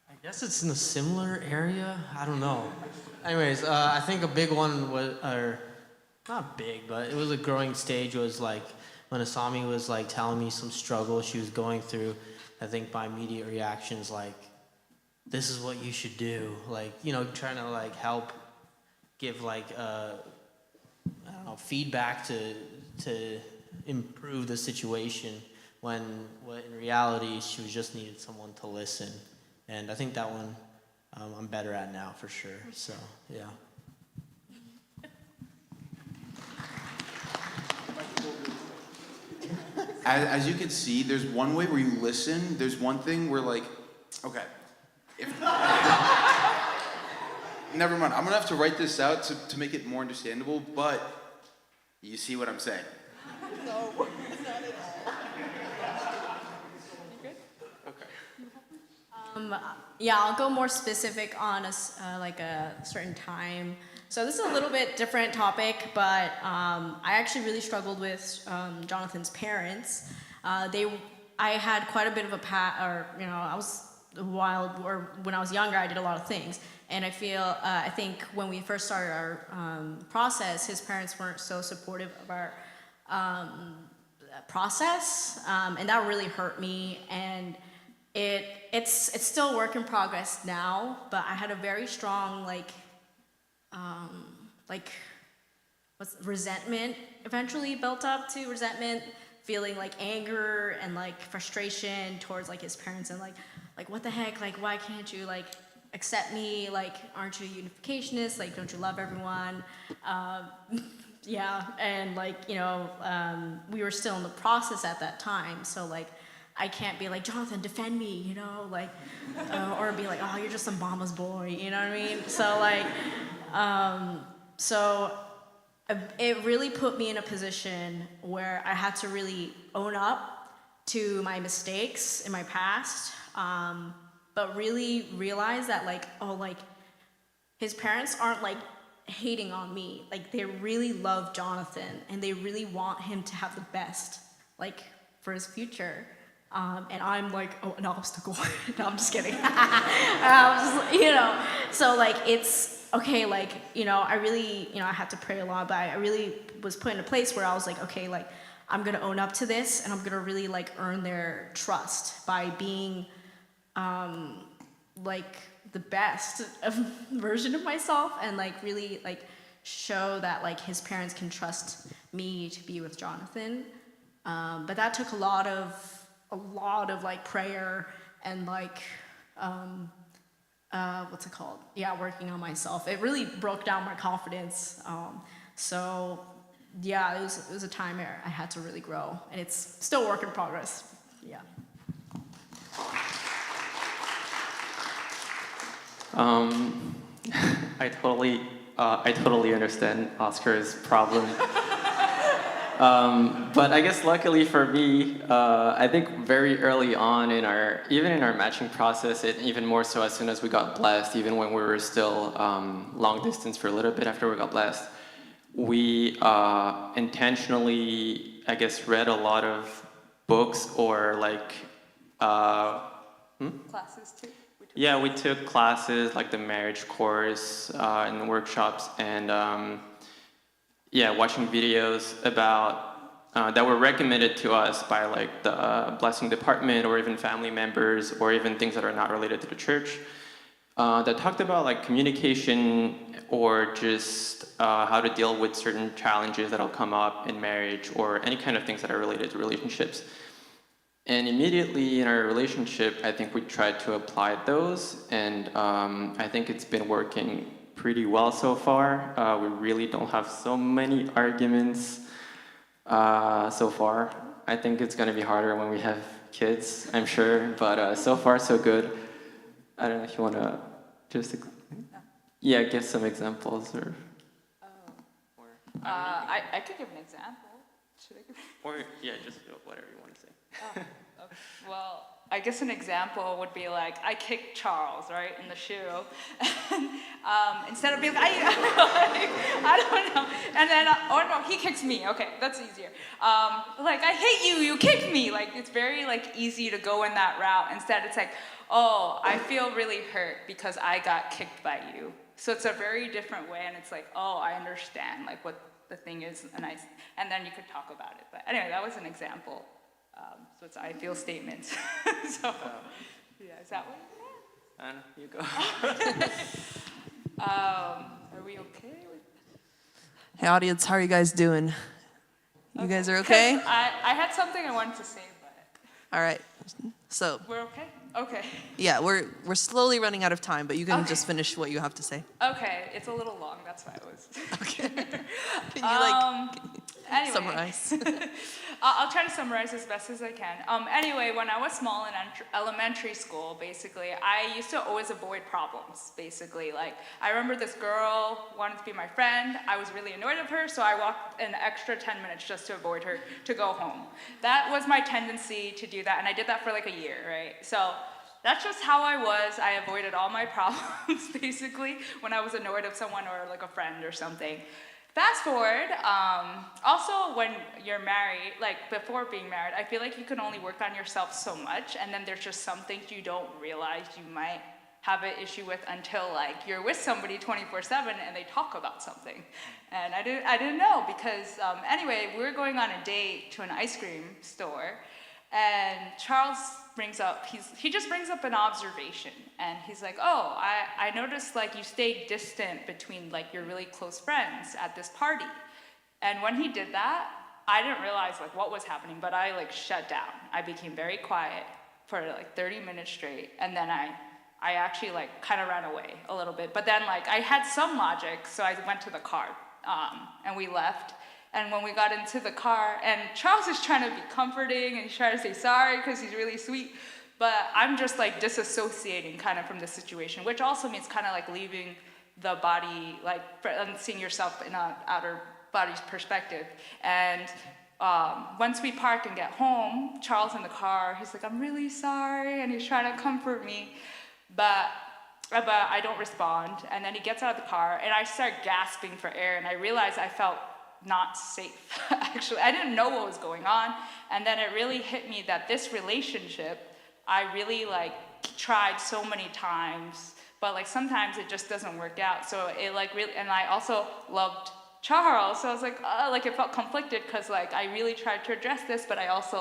I guess it's in a similar area. I don't know. Anyways, I think a big one was, or not big, but it was a growing stage, was like when Asami was like telling me some struggle she was going through. I think my immediate reactions like, this is what you should do. Like, you know, trying to like help give like, I don't know, feedback to improve the situation, when in reality she was just needed someone to listen. And I think that one I'm better at now for sure. So yeah. As you can see, there's one way where you listen. There's one thing where like, okay, never mind. I'm gonna have to write this out to make it more understandable. But you see what I'm saying? No, not at all. Okay. Yeah, I'll go more specific on like a certain time. So this is a little bit different topic, but I actually really struggled with Jonathan's parents. I had quite a bit of a I was wild, or when I was younger, I did a lot of things. And I think when we first started our process, his parents weren't so supportive of our process, and that really hurt me. And it's still a work in progress now, but I had a very strong resentment eventually built up to resentment, feeling like anger and like frustration towards like his parents, and like what the heck, like why can't you like accept me, like aren't you a unificationist, like don't you love everyone? Yeah, and like we were still in the process at that time, so like I can't be like, Jonathan, defend me, like, or be like, oh, you're just some mama's boy, you know what I mean? So like, it really put me in a position where I had to really own up to my mistakes in my past, but really realize that like, oh, like his parents aren't like hating on me, like they really love Jonathan and they really want him to have the best, like for his future. And I'm like, oh, an obstacle. No, I'm just kidding. So like it's okay, like, I really, I had to pray a lot, but I really was put in a place where I was like, okay, like I'm gonna own up to this and I'm gonna really like earn their trust by being like the best version of myself, and like really like show that like his parents can trust me to be with Jonathan. But that took a lot of like prayer and like what's it called? Yeah, working on myself. It really broke down my confidence. So yeah, it was a time where I had to really grow, and it's still a work in progress. Yeah. I totally understand Oscar's problem. But I guess luckily for me, I think very early on even in our matching process, and even more so as soon as we got blessed, even when we were still long distance for a little bit after we got blessed, we intentionally, I guess, read a lot of books or like Classes too. Yeah, we took classes like the marriage course and workshops, and watching videos about that were recommended to us by like the blessing department or even family members or even things that are not related to the church that talked about like communication or just how to deal with certain challenges that'll come up in marriage or any kind of things that are related to relationships. And immediately in our relationship, I think we tried to apply those, and I think it's been working pretty well so far. We really don't have so many arguments so far. I think it's going to be harder when we have kids, I'm sure, but so far so good. I don't know if you want to just give some examples or. I could give an example. Should I give? Or just whatever you want to say. Okay. Well, I guess an example would be like, I kicked Charles, right, in the shoe. And, instead of being like, I don't know. And then, no, he kicks me. Okay, that's easier. Like, I hate you, you kicked me. Like, it's very, like, easy to go in that route. Instead, it's like, oh, I feel really hurt because I got kicked by you. So it's a very different way, and it's like, oh, I understand, like, what the thing is, and then you could talk about it. But anyway, that was an example. So it's I feel statements. So, yeah, is that what you You go. Are we okay? Hey, audience, how are you guys doing? You guys are okay? I had something I wanted to say, but. All right. So. We're okay? Okay. Yeah, we're slowly running out of time, but you can just finish what you have to say. Okay, it's a little long. That's why I was. Okay. Can you anyway. summarize? I'll try to summarize as best as I can. Anyway, when I was small in elementary school, basically, I used to always avoid problems, basically. Like, I remember this girl wanted to be my friend. I was really annoyed of her, so I walked an extra 10 minutes just to avoid her to go home. That was my tendency to do that, and I did that for like a year, right? So that's just how I was. I avoided all my problems, basically, when I was annoyed of someone or like a friend or something. Fast forward, also when you're married, like before being married, I feel like you can only work on yourself so much, and then there's just some things you don't realize you might have an issue with until like you're with somebody 24/7 and they talk about something. And I didn't know because anyway, we were going on a date to an ice cream store, and Charles he just brings up an observation, and he's like, oh, I noticed like you stayed distant between like your really close friends at this party. And when he did that, I didn't realize like what was happening, but I like shut down. I became very quiet for like 30 minutes straight, and then I actually like kind of ran away a little bit. But then like I had some logic, so I went to the car, and we left. And when we got into the car, and Charles is trying to be comforting, and he's trying to say sorry because he's really sweet, but I'm just like disassociating kind of from the situation, which also means kind of like leaving the body, like and seeing yourself in an outer body's perspective. And once we park and get home, Charles in the car, he's like, I'm really sorry, and he's trying to comfort me, but I don't respond. And then he gets out of the car, and I start gasping for air, and I realize I felt not safe. Actually, I didn't know what was going on, and then it really hit me that this relationship, I really like tried so many times, but like sometimes it just doesn't work out. So it like really, and I also loved Charles, so I was like it felt conflicted because like I really tried to address this, but I also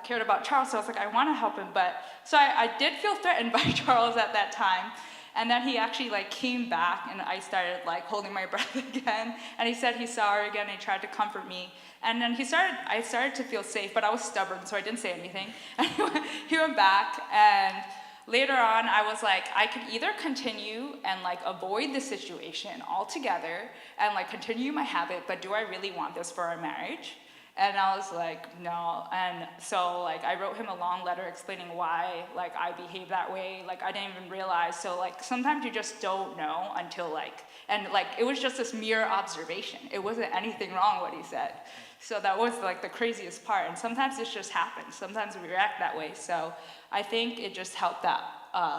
cared about Charles, so I was like, I want to help him, but so I did feel threatened by Charles at that time. And then he actually like came back, and I started like holding my breath again, and he said he's sorry again, and he tried to comfort me. And then I started to feel safe, but I was stubborn, so I didn't say anything. And he went back, and later on I was like, I could either continue and like avoid the situation altogether and like continue my habit, but do I really want this for our marriage? And I was like, no. And so like I wrote him a long letter explaining why like I behaved that way. Like I didn't even realize. So like sometimes you just don't know until like, and like it was just this mere observation. It wasn't anything wrong what he said. So that was like the craziest part. And sometimes it just happens. Sometimes we react that way. So I think it just helped that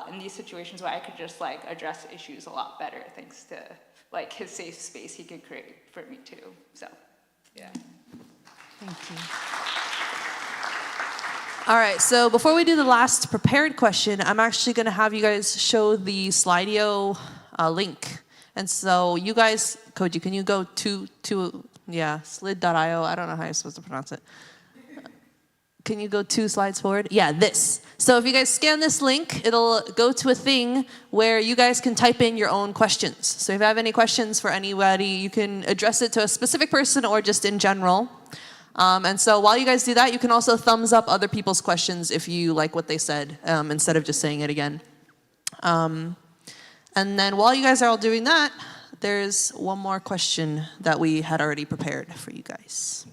in these situations where I could just like address issues a lot better thanks to like his safe space he could create for me too. So yeah. Thank you. All right, so before we do the last prepared question, I'm actually going to have you guys show the Slido link. And so you guys, Koji, can you go to slid.io? I don't know how you're supposed to pronounce it. Can you go 2 slides forward? Yeah, this. So if you guys scan this link, it'll go to a thing where you guys can type in your own questions. So if you have any questions for anybody, you can address it to a specific person or just in general. And so while you guys do that, you can also thumbs up other people's questions if you like what they said, instead of just saying it again. And then while you guys are all doing that, there's one more question that we had already prepared for you guys.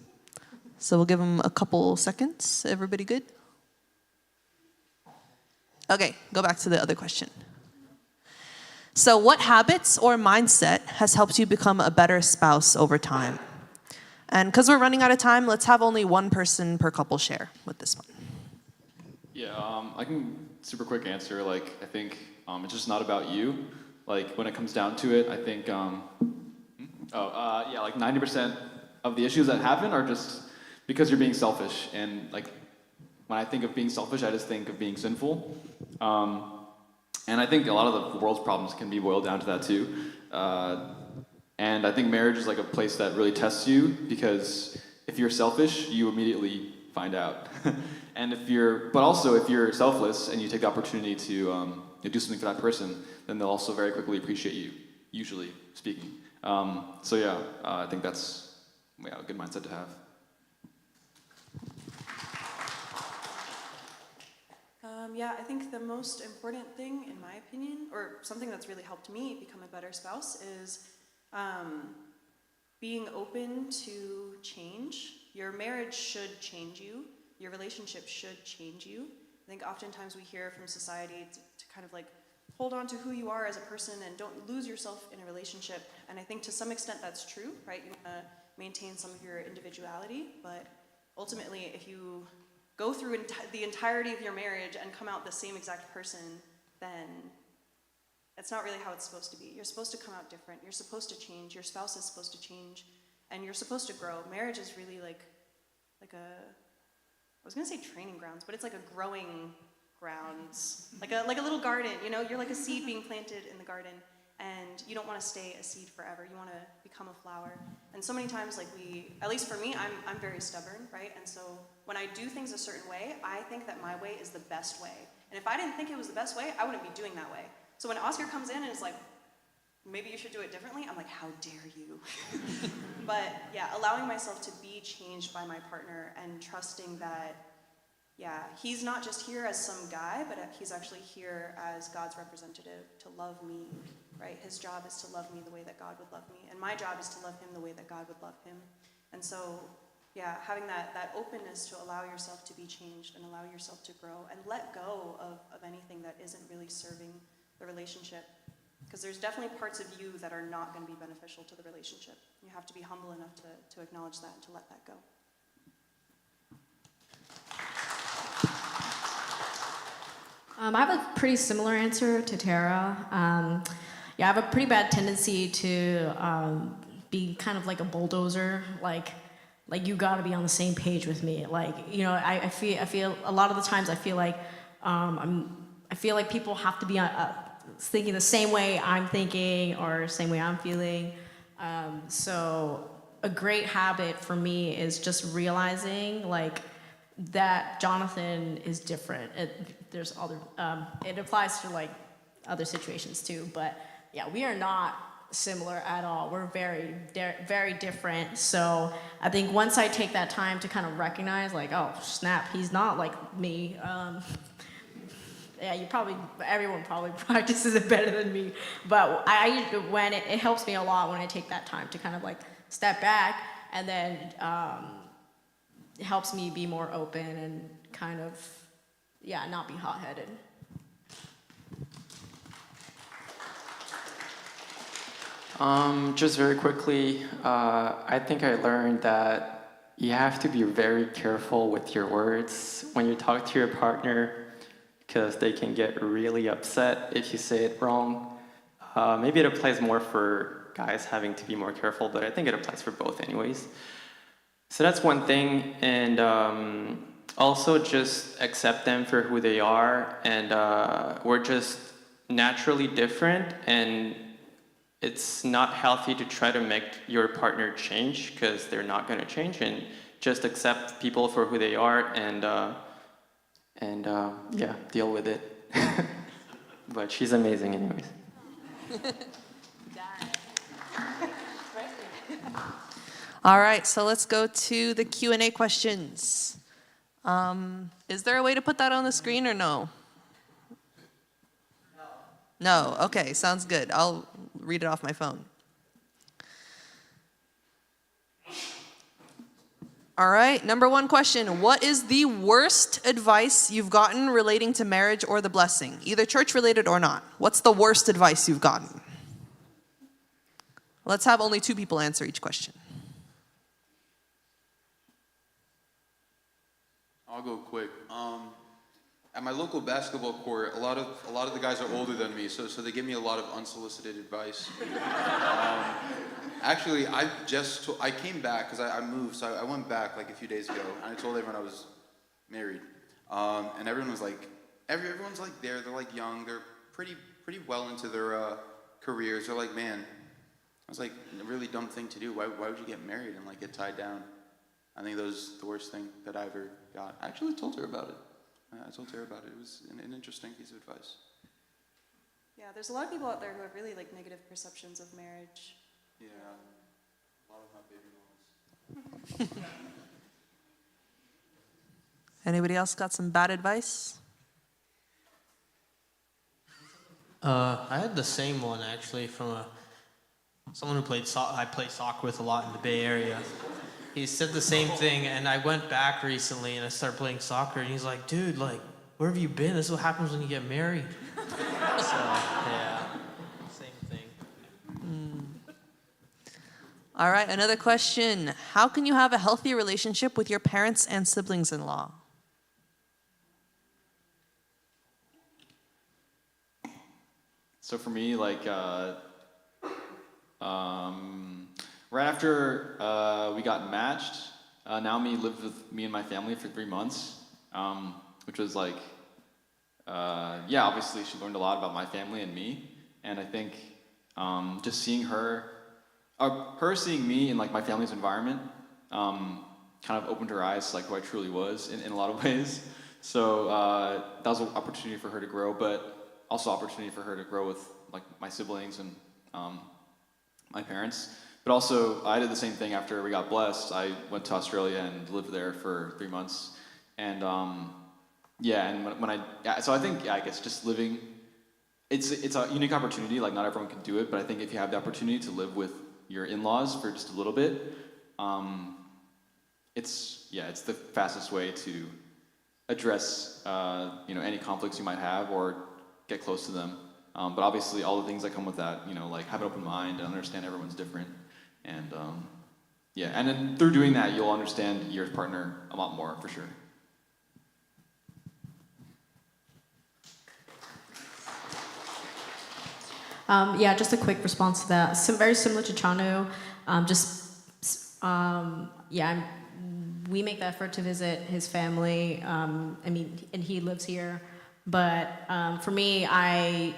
So we'll give them a couple seconds. Everybody good? Okay, go back to the other question. So what habits or mindset has helped you become a better spouse over time? And because we're running out of time, let's have only one person per couple share with this one. Yeah, I can super quick answer. Like, I think it's just not about you. Like, when it comes down to it, I think, like 90% of the issues that happen are just because you're being selfish. And like, when I think of being selfish, I just think of being sinful. And I think a lot of the world's problems can be boiled down to that too. And I think marriage is like a place that really tests you, because if you're selfish, you immediately find out. And if you're selfless and you take the opportunity to do something for that person, then they'll also very quickly appreciate you, usually speaking. I think that's a good mindset to have. I think the most important thing, in my opinion, or something that's really helped me become a better spouse, is being open to change. Your marriage should change you. Your relationship should change you. I think oftentimes we hear from society to kind of like hold on to who you are as a person and don't lose yourself in a relationship. And I think to some extent that's true, right? You want to maintain some of your individuality, but ultimately if you go through the entirety of your marriage and come out the same exact person, then that's not really how it's supposed to be. You're supposed to come out different. You're supposed to change. Your spouse is supposed to change, and you're supposed to grow. Marriage is really like a, I was gonna say training grounds, but it's like a growing grounds, like a little garden. You know, you're like a seed being planted in the garden, and you don't want to stay a seed forever. You want to become a flower. And so many times, like at least for me, I'm very stubborn, right? And so when I do things a certain way, I think that my way is the best way. And if I didn't think it was the best way, I wouldn't be doing that way. So when Oscar comes in and is like, maybe you should do it differently, I'm like, how dare you? But yeah, allowing myself to be changed by my partner and trusting that, yeah, he's not just here as some guy, but he's actually here as God's representative to love me, right? His job is to love me the way that God would love me, and my job is to love him the way that God would love him. And so, yeah, having that openness to allow yourself to be changed and allow yourself to grow and let go of anything that isn't really serving the relationship. Because there's definitely parts of you that are not going to be beneficial to the relationship. You have to be humble enough to acknowledge that and to let that go. I have a pretty similar answer to Tara. Yeah, I have a pretty bad tendency to be kind of like a bulldozer. Like you got to be on the same page with me. Like, you know, I feel a lot of the times I feel like I feel like people have to be thinking the same way I'm thinking or same way I'm feeling. So a great habit for me is just realizing like that Jonathan is different. There's other. It applies to like other situations too. But yeah, we are not similar at all. We're very, very different. So I think once I take that time to kind of recognize, like, oh snap, he's not like me. Yeah, everyone probably practices it better than me. But when it helps me a lot when I take that time to kind of like step back, and then it helps me be more open and kind of, yeah, not be hot-headed. Just very quickly, I think I learned that you have to be very careful with your words when you talk to your partner, because they can get really upset if you say it wrong. Maybe it applies more for guys having to be more careful, but I think it applies for both anyways. So that's one thing, and also just accept them for who they are, and we're just naturally different, and it's not healthy to try to make your partner change, because they're not going to change, and just accept people for who they are, and yeah, deal with it. But she's amazing anyways. All right, so let's go to the Q&A questions. Is there a way to put that on the screen or no? No, okay, sounds good. I'll read it off my phone. All right, number one question. What is the worst advice you've gotten relating to marriage or the blessing? Either church related or not. What's the worst advice you've gotten? Let's have only 2 people answer each question. I'll go quick. At my local basketball court, a lot of the guys are older than me, so they give me a lot of unsolicited advice. Actually, I came back because I moved, so I went back like a few days ago, and I told everyone I was married, and everyone was like, everyone's like they're like young, they're pretty well into their careers. They're like, man, I was like, a really dumb thing to do. Why would you get married and like get tied down? I think that was the worst thing that I ever got. I actually told her about it. I told her about it. It was an interesting piece of advice. Yeah, there's a lot of people out there who have really like negative perceptions of marriage. Yeah, a lot of my baby mamas. Anybody else got some bad advice? I had the same one actually from someone who I played soccer with a lot in the Bay Area. He said the same thing, and I went back recently and I started playing soccer, and he's like, dude, like, where have you been? This is what happens when you get married. So, yeah, same thing. All right, another question. How can you have a healthy relationship with your parents and siblings-in-law? So for me, like, right after we got matched, Naomi lived with me and my family for 3 months, which was like, yeah, obviously she learned a lot about my family and me, and I think just seeing her seeing me in like my family's environment, kind of opened her eyes to like who I truly was in a lot of ways. So that was an opportunity for her to grow, but also opportunity for her to grow with like my siblings and my parents. But also, I did the same thing after we got blessed. I went to Australia and lived there for 3 months, and yeah, and so I think, yeah, I guess just living, it's a unique opportunity. Like not everyone can do it, but I think if you have the opportunity to live with your in-laws for just a little bit, it's the fastest way to address any conflicts you might have or get close to them. But obviously, all the things that come with that, like have an open mind and understand everyone's different, and yeah, and then through doing that, you'll understand your partner a lot more for sure. Yeah, just a quick response to that. Very similar to Chanu. Yeah, we make the effort to visit his family. And he lives here. But for me, I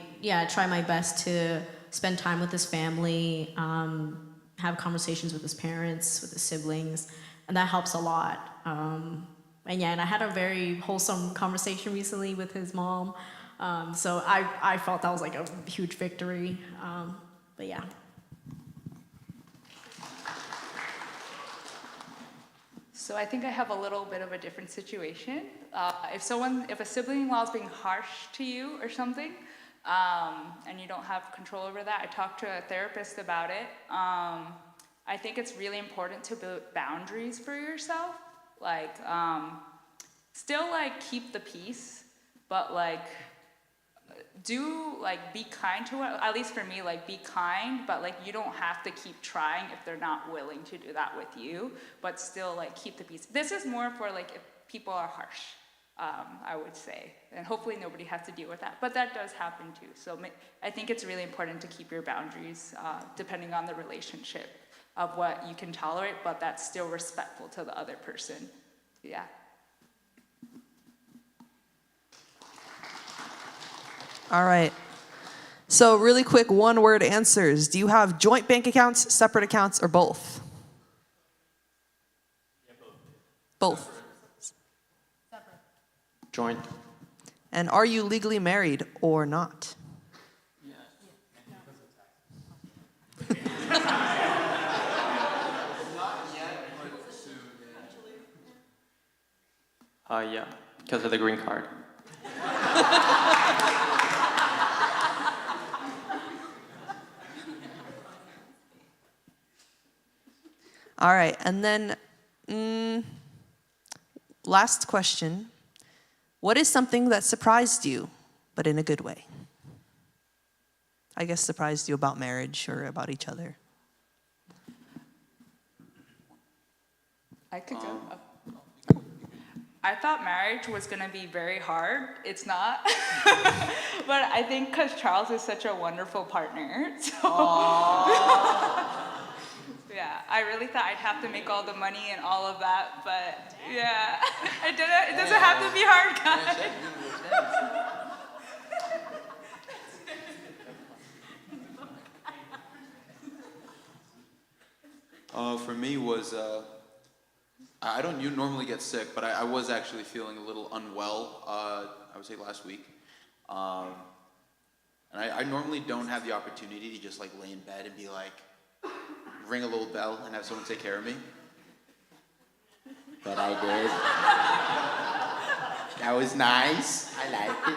try my best to spend time with his family, have conversations with his parents, with his siblings, and that helps a lot. And I had a very wholesome conversation recently with his mom. So I felt that was like a huge victory. But yeah. So I think I have a little bit of a different situation. If a sibling-in-law is being harsh to you or something, and you don't have control over that, I talked to a therapist about it. I think it's really important to build boundaries for yourself. Like, still like keep the peace, but like be kind to it. At least for me, like be kind, but like you don't have to keep trying if they're not willing to do that with you, but still like keep the peace. This is more for like if people are harsh, I would say, and hopefully nobody has to deal with that, but that does happen too. So I think it's really important to keep your boundaries depending on the relationship of what you can tolerate, but that's still respectful to the other person. Yeah. All right. So really quick, one-word answers. Do you have joint bank accounts, separate accounts, or both? Both. Joint. And are you legally married or not? Yeah, because of the green card. All right, and then last question. What is something that surprised you, but in a good way? I guess surprised you about marriage or about each other. I could go. I thought marriage was gonna be very hard. It's not. But I think because Charles is such a wonderful partner, so yeah, I really thought I'd have to make all the money and all of that, but yeah, it doesn't have to be hard, guys. For me was, I don't normally get sick, but I was actually feeling a little unwell, I would say last week. And I normally don't have the opportunity to just like lay in bed and be like, ring a little bell and have someone take care of me. But I did. That was nice. I liked it.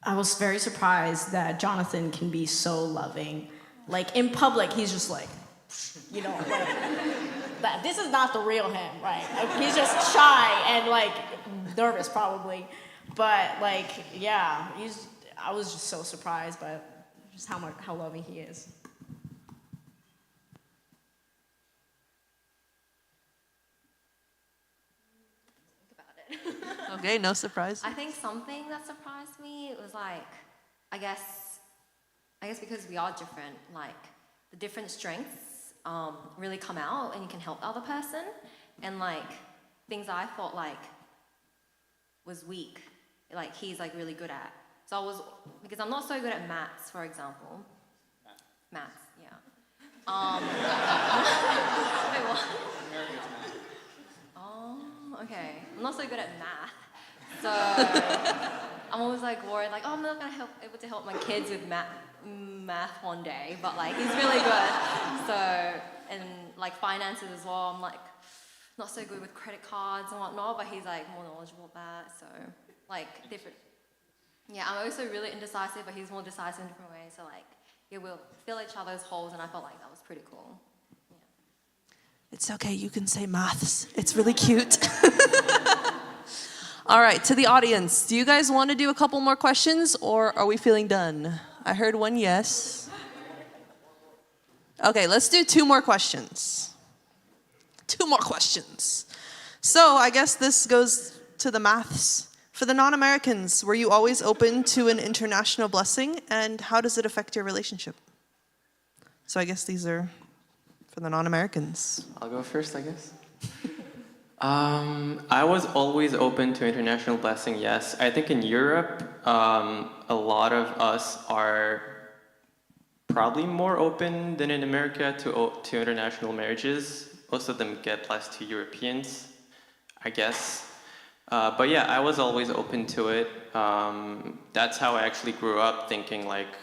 I was very surprised that Jonathan can be so loving. Like in public, he's just like, like, that. This is not the real him, right? Like, he's just shy and like nervous probably, but like, yeah, I was just so surprised by just how loving he is. Okay, no surprise. I think something that surprised me was like, I guess because we are different, like the different strengths really come out and you can help the other person, and like things I thought like was weak, like he's like really good at. So because I'm not so good at maths, for example. Maths, yeah. Wait, what? Oh, okay. I'm not so good at math. So I'm always like worried, like, oh, I'm not gonna able to help my kids with math one day, but like he's really good. So, and like finances as well, I'm like not so good with credit cards and whatnot, but he's like more knowledgeable at that. So like different. Yeah, I'm also really indecisive, but he's more decisive in different ways. So like, yeah, we'll fill each other's holes, and I felt like that was pretty cool. It's okay, you can say maths. It's really cute. All right, to the audience, do you guys want to do a couple more questions, or are we feeling done? I heard one yes. Okay, let's do 2 more questions. 2 more questions. So I guess this goes to the maths. For the non-Americans, were you always open to an international blessing, and how does it affect your relationship? So I guess these are for the non-Americans. I'll go first, I guess. I was always open to international blessing, yes. I think in Europe, a lot of us are probably more open than in America to international marriages. Most of them get blessed to Europeans, I guess. But yeah, I was always open to it. That's how I actually grew up, thinking like,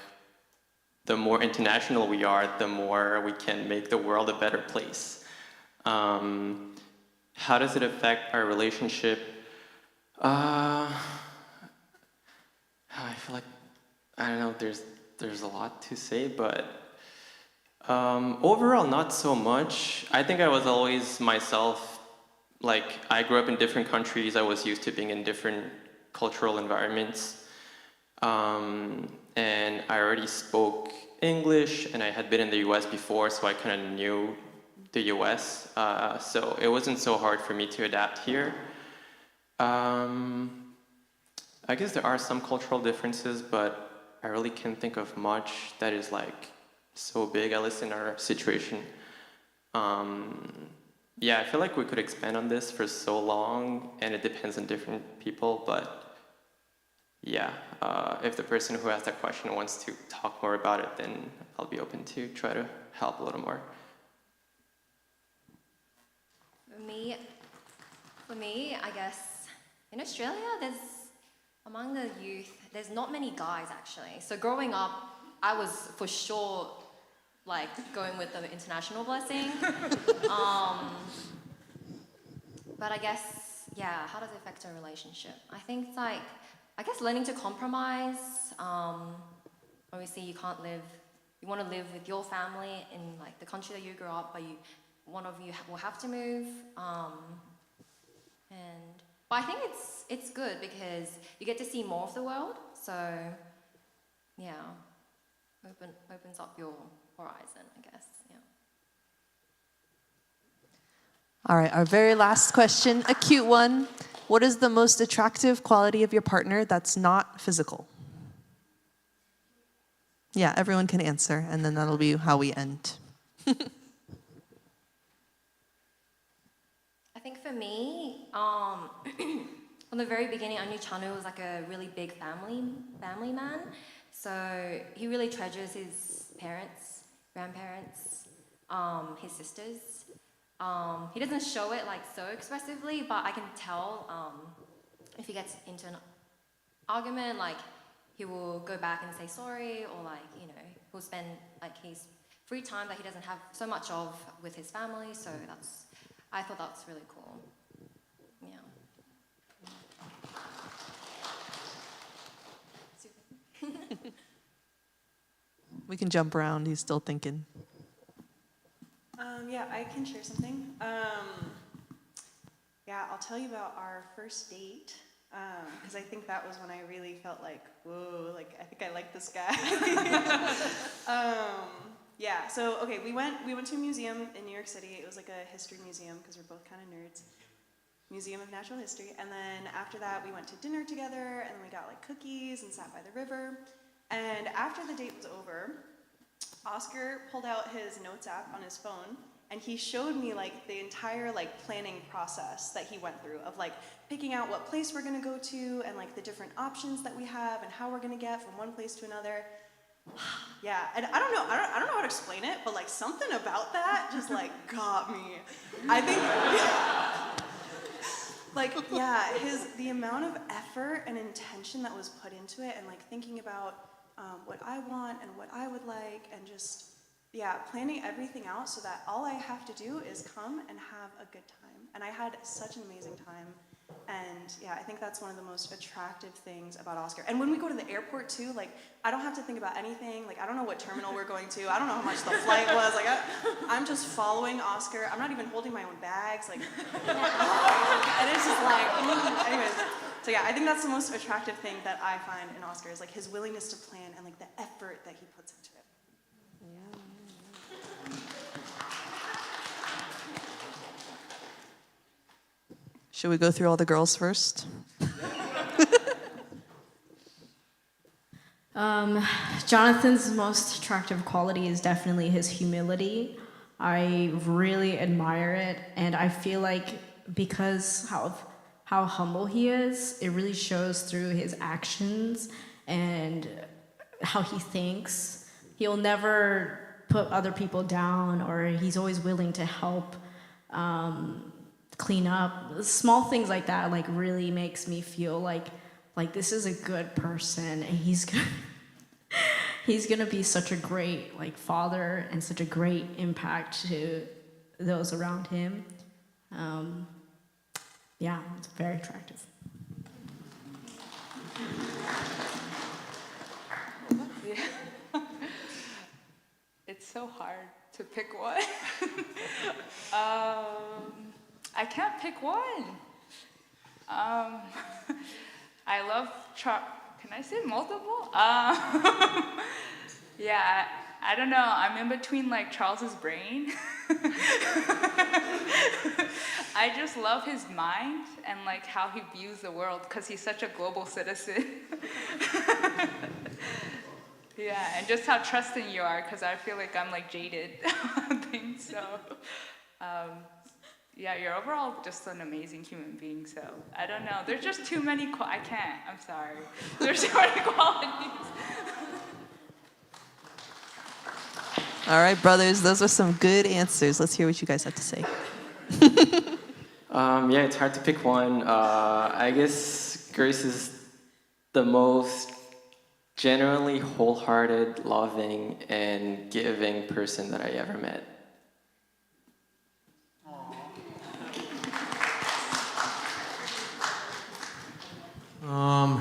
the more international we are, the more we can make the world a better place. How does it affect our relationship? I feel like, I don't know, there's a lot to say, but overall, not so much. I think I was always myself. Like, I grew up in different countries. I was used to being in different cultural environments. And I already spoke English, and I had been in the US before, so I kind of knew the US. So it wasn't so hard for me to adapt here. I guess there are some cultural differences, but I really can't think of much that is like so big, at least in our situation. Yeah, I feel like we could expand on this for so long, and it depends on different people, but yeah, if the person who asked that question wants to talk more about it, then I'll be open to try to help a little more. For me, I guess, in Australia, among the youth, there's not many guys actually. So growing up, I was for sure like going with the international blessing. But I guess, yeah, how does it affect a relationship? I think it's like, I guess learning to compromise. Obviously you want to live with your family in like the country that you grew up, but one of you will have to move. But I think it's good because you get to see more of the world. So yeah, opens up your horizon, I guess. Yeah. All right, our very last question, a cute one. What is the most attractive quality of your partner that's not physical? Yeah, everyone can answer, and then that'll be how we end. I think for me, from the very beginning, I knew Chanu was like a really big family man. So he really treasures his parents, grandparents, his sisters. He doesn't show it like so expressively, but I can tell if he gets into an argument, like he will go back and say sorry, or like, you know, he'll spend like his free time that he doesn't have so much of with his family. So I thought that's really cool. Yeah. We can jump around, he's still thinking. Yeah, I can share something. Yeah, I'll tell you about our first date, because I think that was when I really felt like, whoa, like I think I like this guy. Yeah, so okay, we went to a museum in New York City. It was like a history museum because we're both kind of nerds. Museum of Natural History. And then after that, we went to dinner together, and then we got like cookies and sat by the river. And after the date was over, Oscar pulled out his notes app on his phone, and he showed me like the entire like planning process that he went through of like picking out what place we're gonna go to and like the different options that we have and how we're gonna get from one place to another. Yeah, and I don't know how to explain it, but like something about that just like got me. I think, like, yeah, the amount of effort and intention that was put into it, and like thinking about what I want and what I would like, and just, yeah, planning everything out so that all I have to do is come and have a good time. And I had such an amazing time. And yeah, I think that's one of the most attractive things about Oscar. And when we go to the airport too, like, I don't have to think about anything. Like, I don't know what terminal we're going to. I don't know how much the flight was. Like, I'm just following Oscar. I'm not even holding my own bags. Like, and it's just like, anyways. So yeah, I think that's the most attractive thing that I find in Oscar is like his willingness to plan and like the effort that he puts into it. Should we go through all the girls first? Jonathan's most attractive quality is definitely his humility. I really admire it, and I feel like because how humble he is, it really shows through his actions and how he thinks. He'll never put other people down, or he's always willing to help clean up. Small things like that like really makes me feel like this is a good person, and he's gonna be such a great like father and such a great impact to those around him. Yeah, it's very attractive. Yeah. It's so hard to pick one. I can't pick one. I love Can I say multiple? Yeah, I don't know. I'm in between like Charles's brain. I just love his mind and like how he views the world because he's such a global citizen. Yeah, and just how trusting you are because I feel like I'm like jaded on things. So, yeah, you're overall just an amazing human being. So I don't know. There's just too many. I can't. I'm sorry. There's too many qualities. All right, brothers, those are some good answers. Let's hear what you guys have to say. Yeah, it's hard to pick one. I guess Grace is the most genuinely wholehearted, loving, and giving person that I ever met.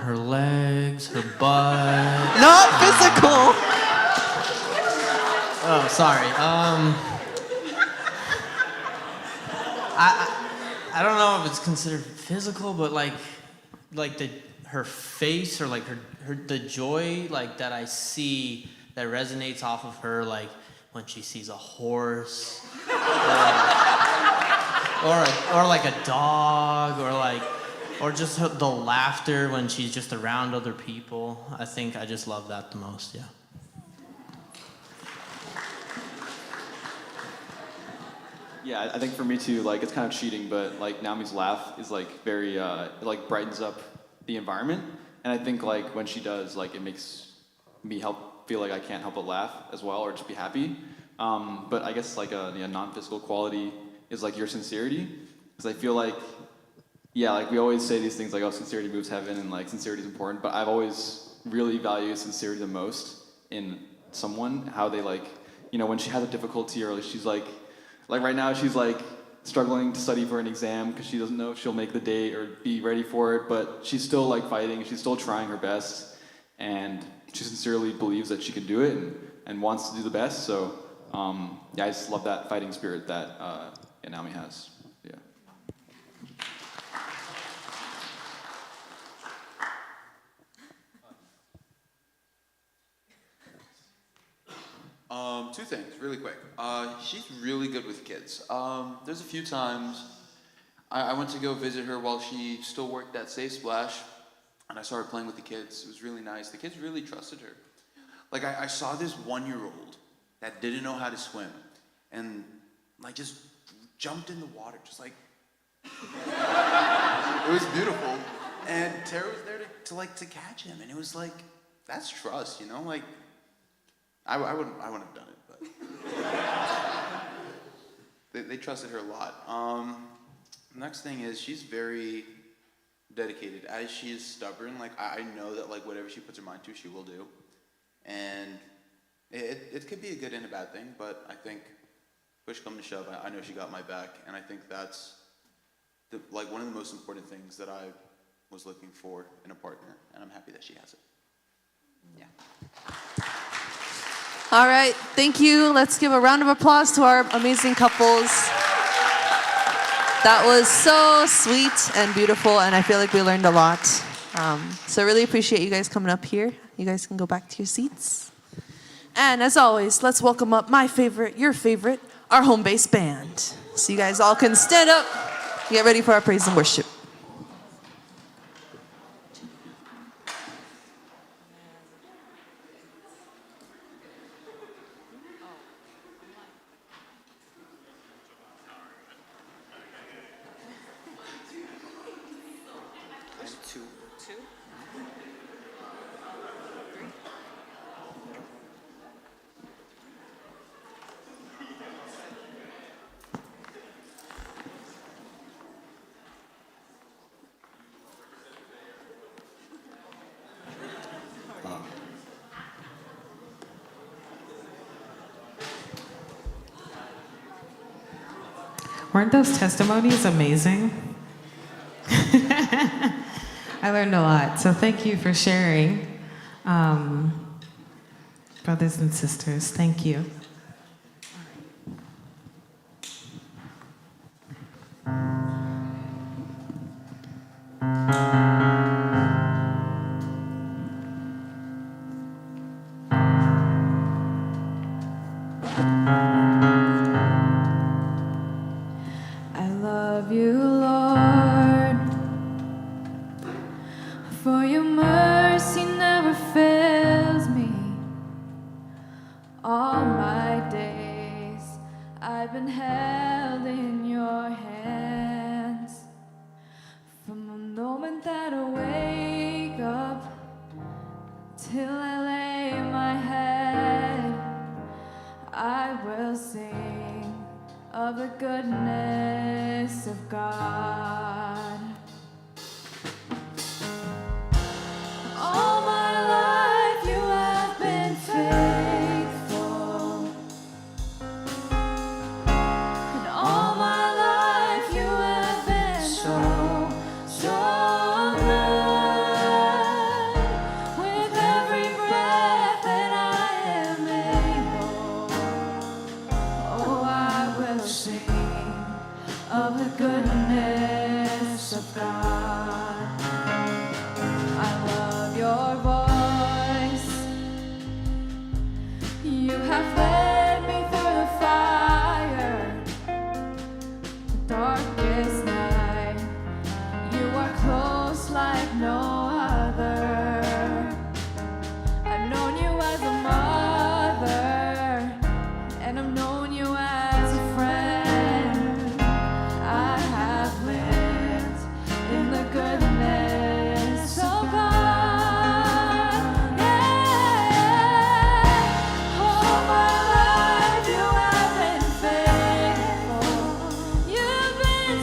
Her legs, her butt. Not physical. Oh, sorry. I don't know if it's considered physical, but like her face or like the joy like that I see that resonates off of her, like when she sees a horse or like a dog or just the laughter when she's just around other people. I think I just love that the most. Yeah. Yeah, I think for me too, like it's kind of cheating, but like Naomi's laugh is like very, it like brightens up the environment. And I think like when she does, like it makes me feel like I can't help but laugh as well or just be happy. But I guess like a non-physical quality is like your sincerity. Because I feel like, yeah, like we always say these things like, oh, sincerity moves heaven and like sincerity is important. But I've always really valued sincerity the most in someone, how they like, you know, when she has a difficulty or she's like right now she's like struggling to study for an exam because she doesn't know if she'll make the date or be ready for it, but she's still like fighting, she's still trying her best, and she sincerely believes that she can do it and wants to do the best. So yeah, I just love that fighting spirit that Naomi has. Yeah. Two things, really quick. She's really good with kids. There's a few times I went to go visit her while she still worked at Safe Splash, and I started playing with the kids. It was really nice. The kids really trusted her. Like, I saw this 1-year-old that didn't know how to swim, and like just jumped in the water, just like, it was beautiful. And Tara was there to catch him, and it was like, that's trust, you know? Like, I wouldn't have done it, but they trusted her a lot. Next thing is she's very dedicated. As she is stubborn, like I know that like whatever she puts her mind to, she will do. And it could be a good and a bad thing, but I think push come to shove, I know she got my back, and I think that's like one of the most important things that I was looking for in a partner, and I'm happy that she has it. Yeah. All right, thank you. Let's give a round of applause to our amazing couples. That was so sweet and beautiful, and I feel like we learned a lot. So I really appreciate you guys coming up here. You guys can go back to your seats. And as always, let's welcome up my favorite, your favorite, our home base band. So you guys all can stand up, get ready for our praise and worship. Weren't those testimonies amazing? I learned a lot, so thank you for sharing. Brothers and sisters, thank you. I love you, Lord, for your mercy never fails me. All my days I've been held in your hands. From the moment that I wake up till I lay my head, I will sing of the goodness of God. All my life you have been faithful, and all my life you have been so good. With every breath that I am able, oh, I will sing of the goodness of God. I love your voice. You have led me through the fire, the darkest night. You are close like no other. I've known you as a mother, and I've known you as a friend. I have lived in the goodness of God. Yeah. All my life you have been faithful. You've been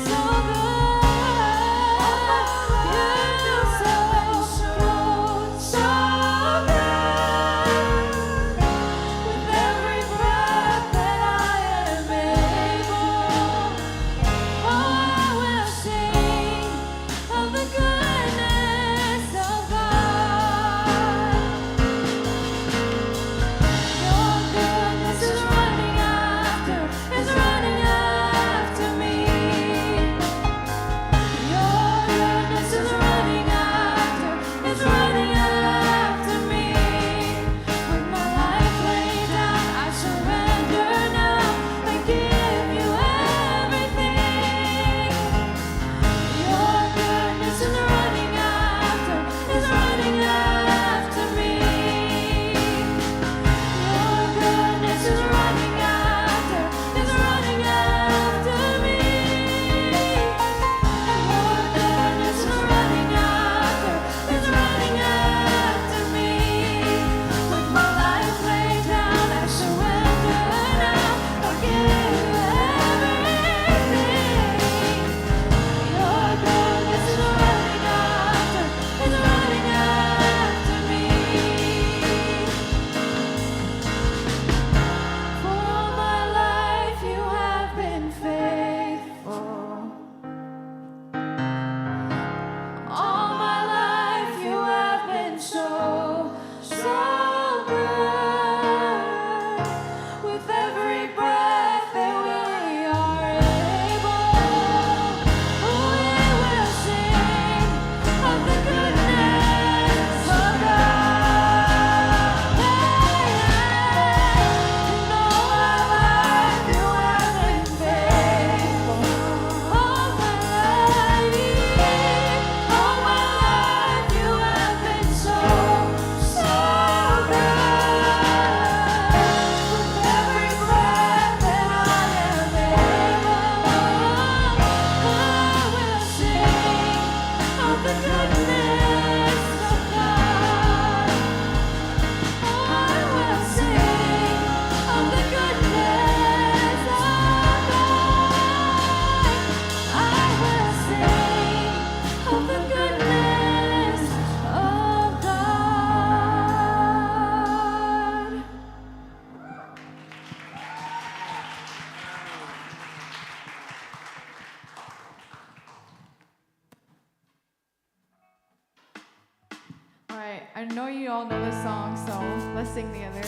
I know you all know this song, so let's sing together.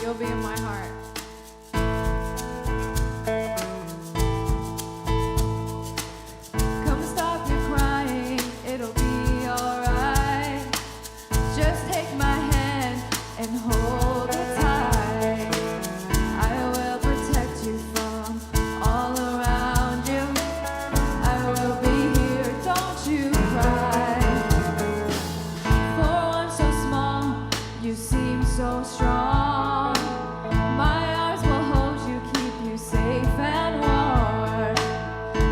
You'll be in my heart. Come stop your crying, it'll be alright. Just take my hand and hold it tight. I will protect you from all around you. I will be here, don't you cry. For one so small, you seem so strong. My arms will hold you, keep you safe and warm.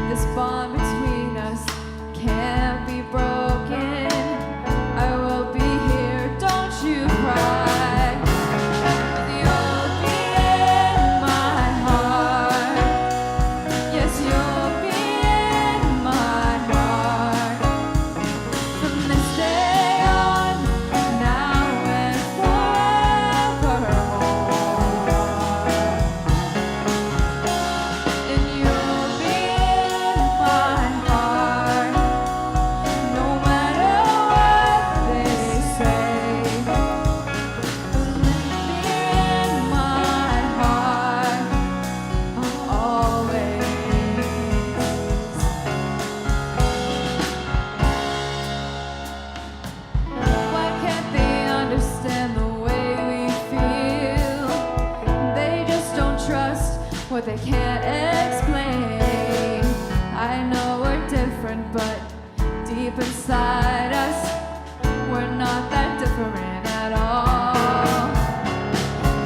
This bond between us can't be broken. I will be here, don't you cry. You'll be in my heart. Yes, you'll be in my heart. From this day on, now and forevermore. And you'll be in my heart, no matter what they say. You'll be in my heart, always. Why can't they understand the way we feel? They just don't trust what they can't explain. I know we're different, but deep inside us, we're not that different at all.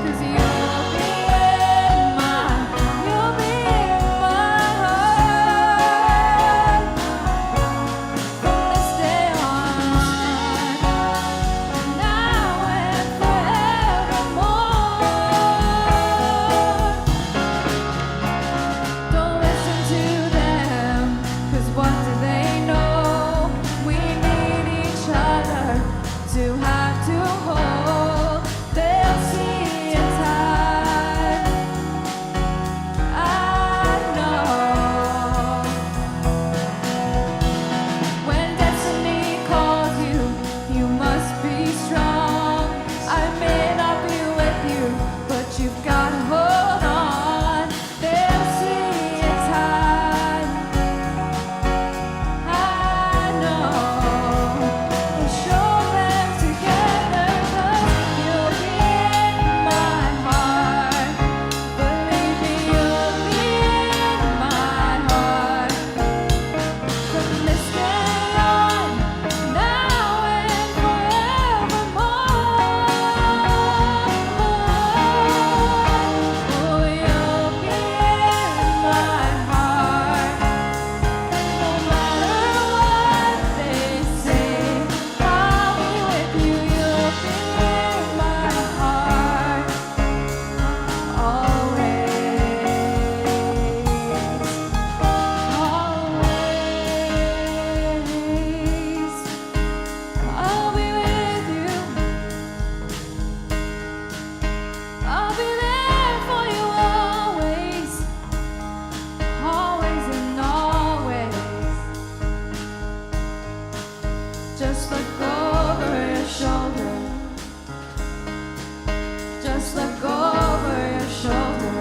'Cause you'll be in my heart from this day on, now and forevermore. Don't listen to them, 'cause what do they know? We need each other to have to hold. They'll see in time, I know. When destiny calls you, you must be strong. I may not be with you, but you've got to hold on. They'll see in time, I know. We'll show them together, 'cause you'll be in my heart. Believe me, you'll be in my heart. From this day on, now and forevermore. Oh, you'll be in my heart, no matter what they say. I'll be with you. You'll be in my heart, always. I'll be with you. I'll be there for you always, always and always. Just look over your shoulder. Just look over your shoulder.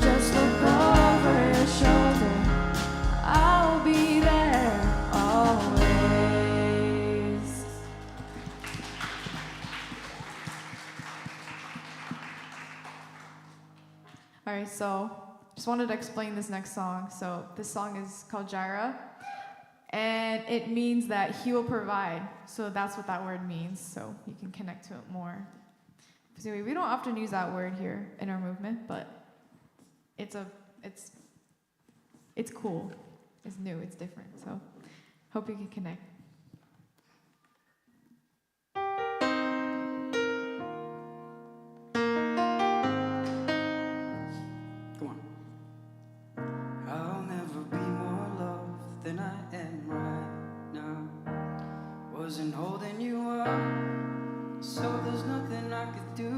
Just look over your shoulder. I'll be there always. All right, so just wanted to explain this next song. So this song is called Jireh, and it means that he will provide. So that's what that word means. So you can connect to it more. So we don't often use that word here in our movement, but it's cool. It's new. It's different. So hope you can connect. Come on. I'll never be more loved than I am right now. Wasn't holding you up, so there's nothing I could do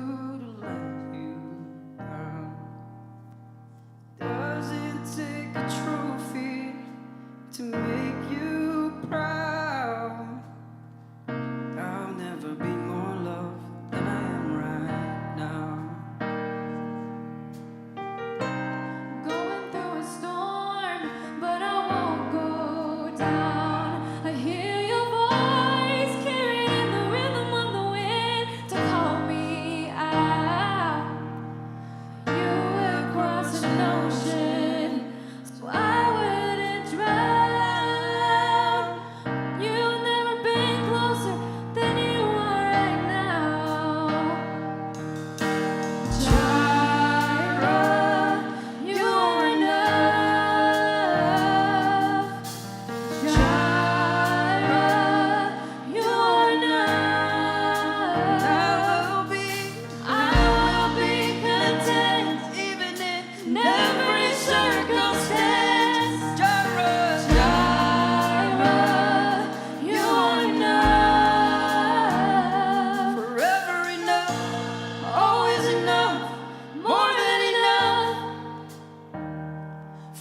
to let you down. Does it take a trophy to make you proud?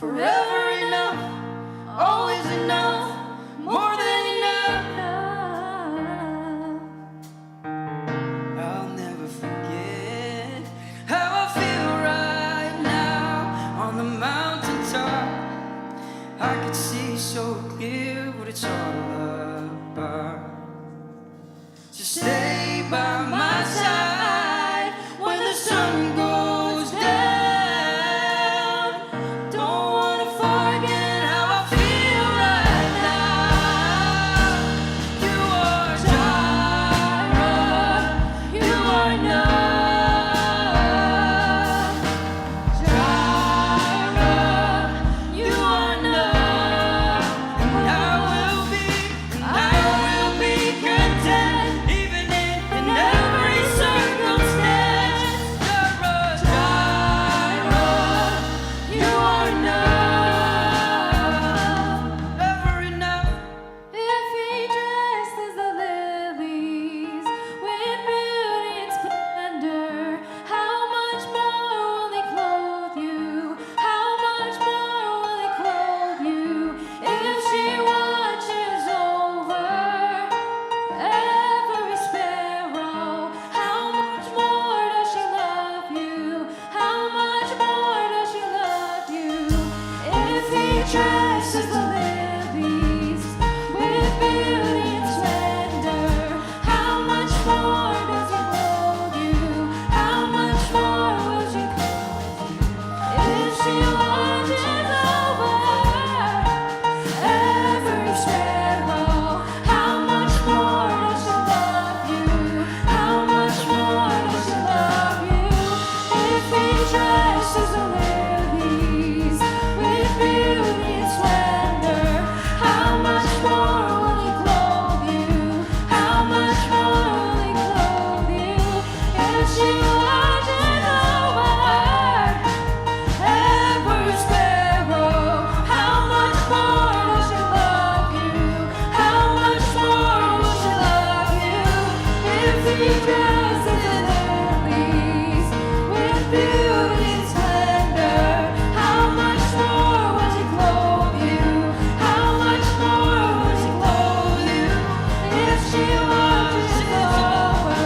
forever enough, always enough, more than enough. I'll never forget how I feel right now on the mountaintop. I could see so clear what it's all about. So stay by my side when the sun goes down. Don't wanna forget how I feel right now. You are Jireh, you are enough. Jireh, you are enough. And I will be content even in every circumstance. Jireh, you are enough, ever enough. If he dresses the lilies with beauty and splendor, how much more will he clothe you? How much more will he clothe you? If she watches over every sparrow, how much more does she love you? How much more does she love you? If he dresses the lilies with beauty and splendor, how much more does he clothe you? How much more will she clothe you? If she watches over every sparrow, how much more does she love you? How much more does she love you? If he dresses the lilies with beauty and splendor, how much more will he clothe you? How much more will he clothe you? If she watches over every sparrow, how much more does she love you? How much more will she love you? If he dresses the lilies with beauty and splendor, how much more will she clothe you? How much more will she clothe you? If she watches over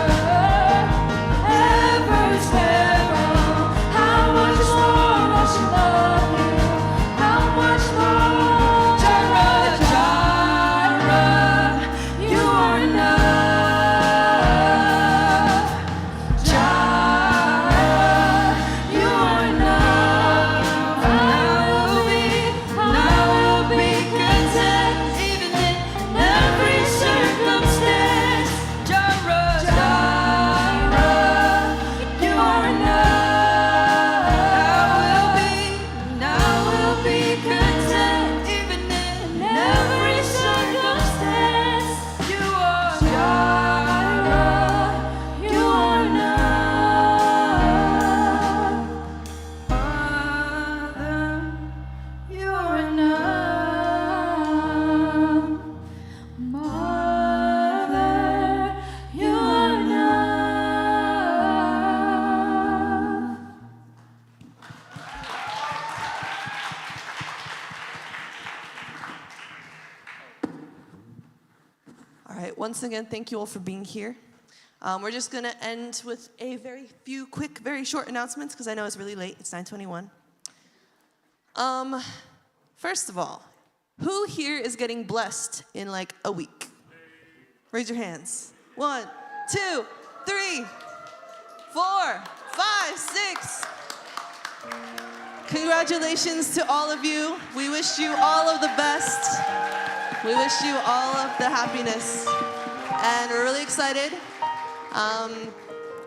every sparrow, how much more will she love you? How much more? Jireh, Jireh, you are enough. Jireh, you are enough. I will be content even in every circumstance. Jireh, Jireh, you are enough. I will be content even in every circumstance. You are Jireh, you are enough. Father, you are enough. Mother, you are enough. All right, once again, thank you all for being here. We're just gonna end with a very few quick, very short announcements because I know it's really late. It's 9:21. First of all, who here is getting blessed in like a week? Raise your hands. 1, 2, 3, 4, 5, 6. Congratulations to all of you. We wish you all of the best. We wish you all of the happiness. And we're really excited.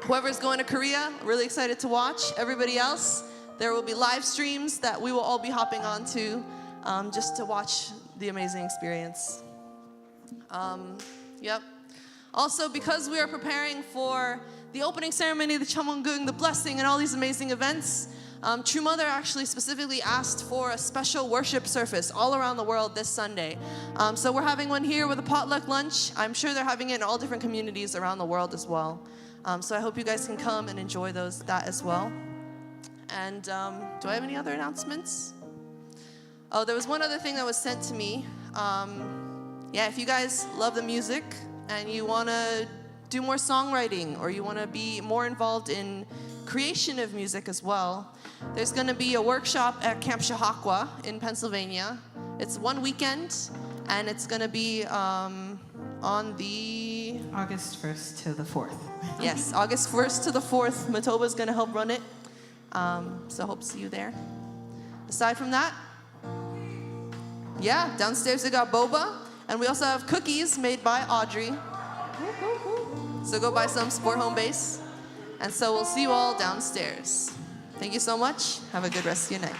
Whoever's going to Korea, really excited to watch. Everybody else, there will be live streams that we will all be hopping on to just to watch the amazing experience. Yep. Also, because we are preparing for the opening ceremony, the Cheongung, the blessing, and all these amazing events, True Mother actually specifically asked for a special worship service all around the world this Sunday. So we're having one here with a potluck lunch. I'm sure they're having it in all different communities around the world as well. So I hope you guys can come and enjoy that as well. And do I have any other announcements? Oh, there was one other thing that was sent to me. Yeah, if you guys love the music and you want to do more songwriting or you want to be more involved in creation of music as well, there's going to be a workshop at Camp Chautauqua in Pennsylvania. It's one weekend, and it's going to be on the... August 1st to the 4th. Yes, August 1st to the 4th. Matoba is going to help run it. So hope to see you there. Aside from that, yeah, downstairs we got boba, and we also have cookies made by Audrey. So go buy some, support home base. And so we'll see you all downstairs. Thank you so much. Have a good rest of your night.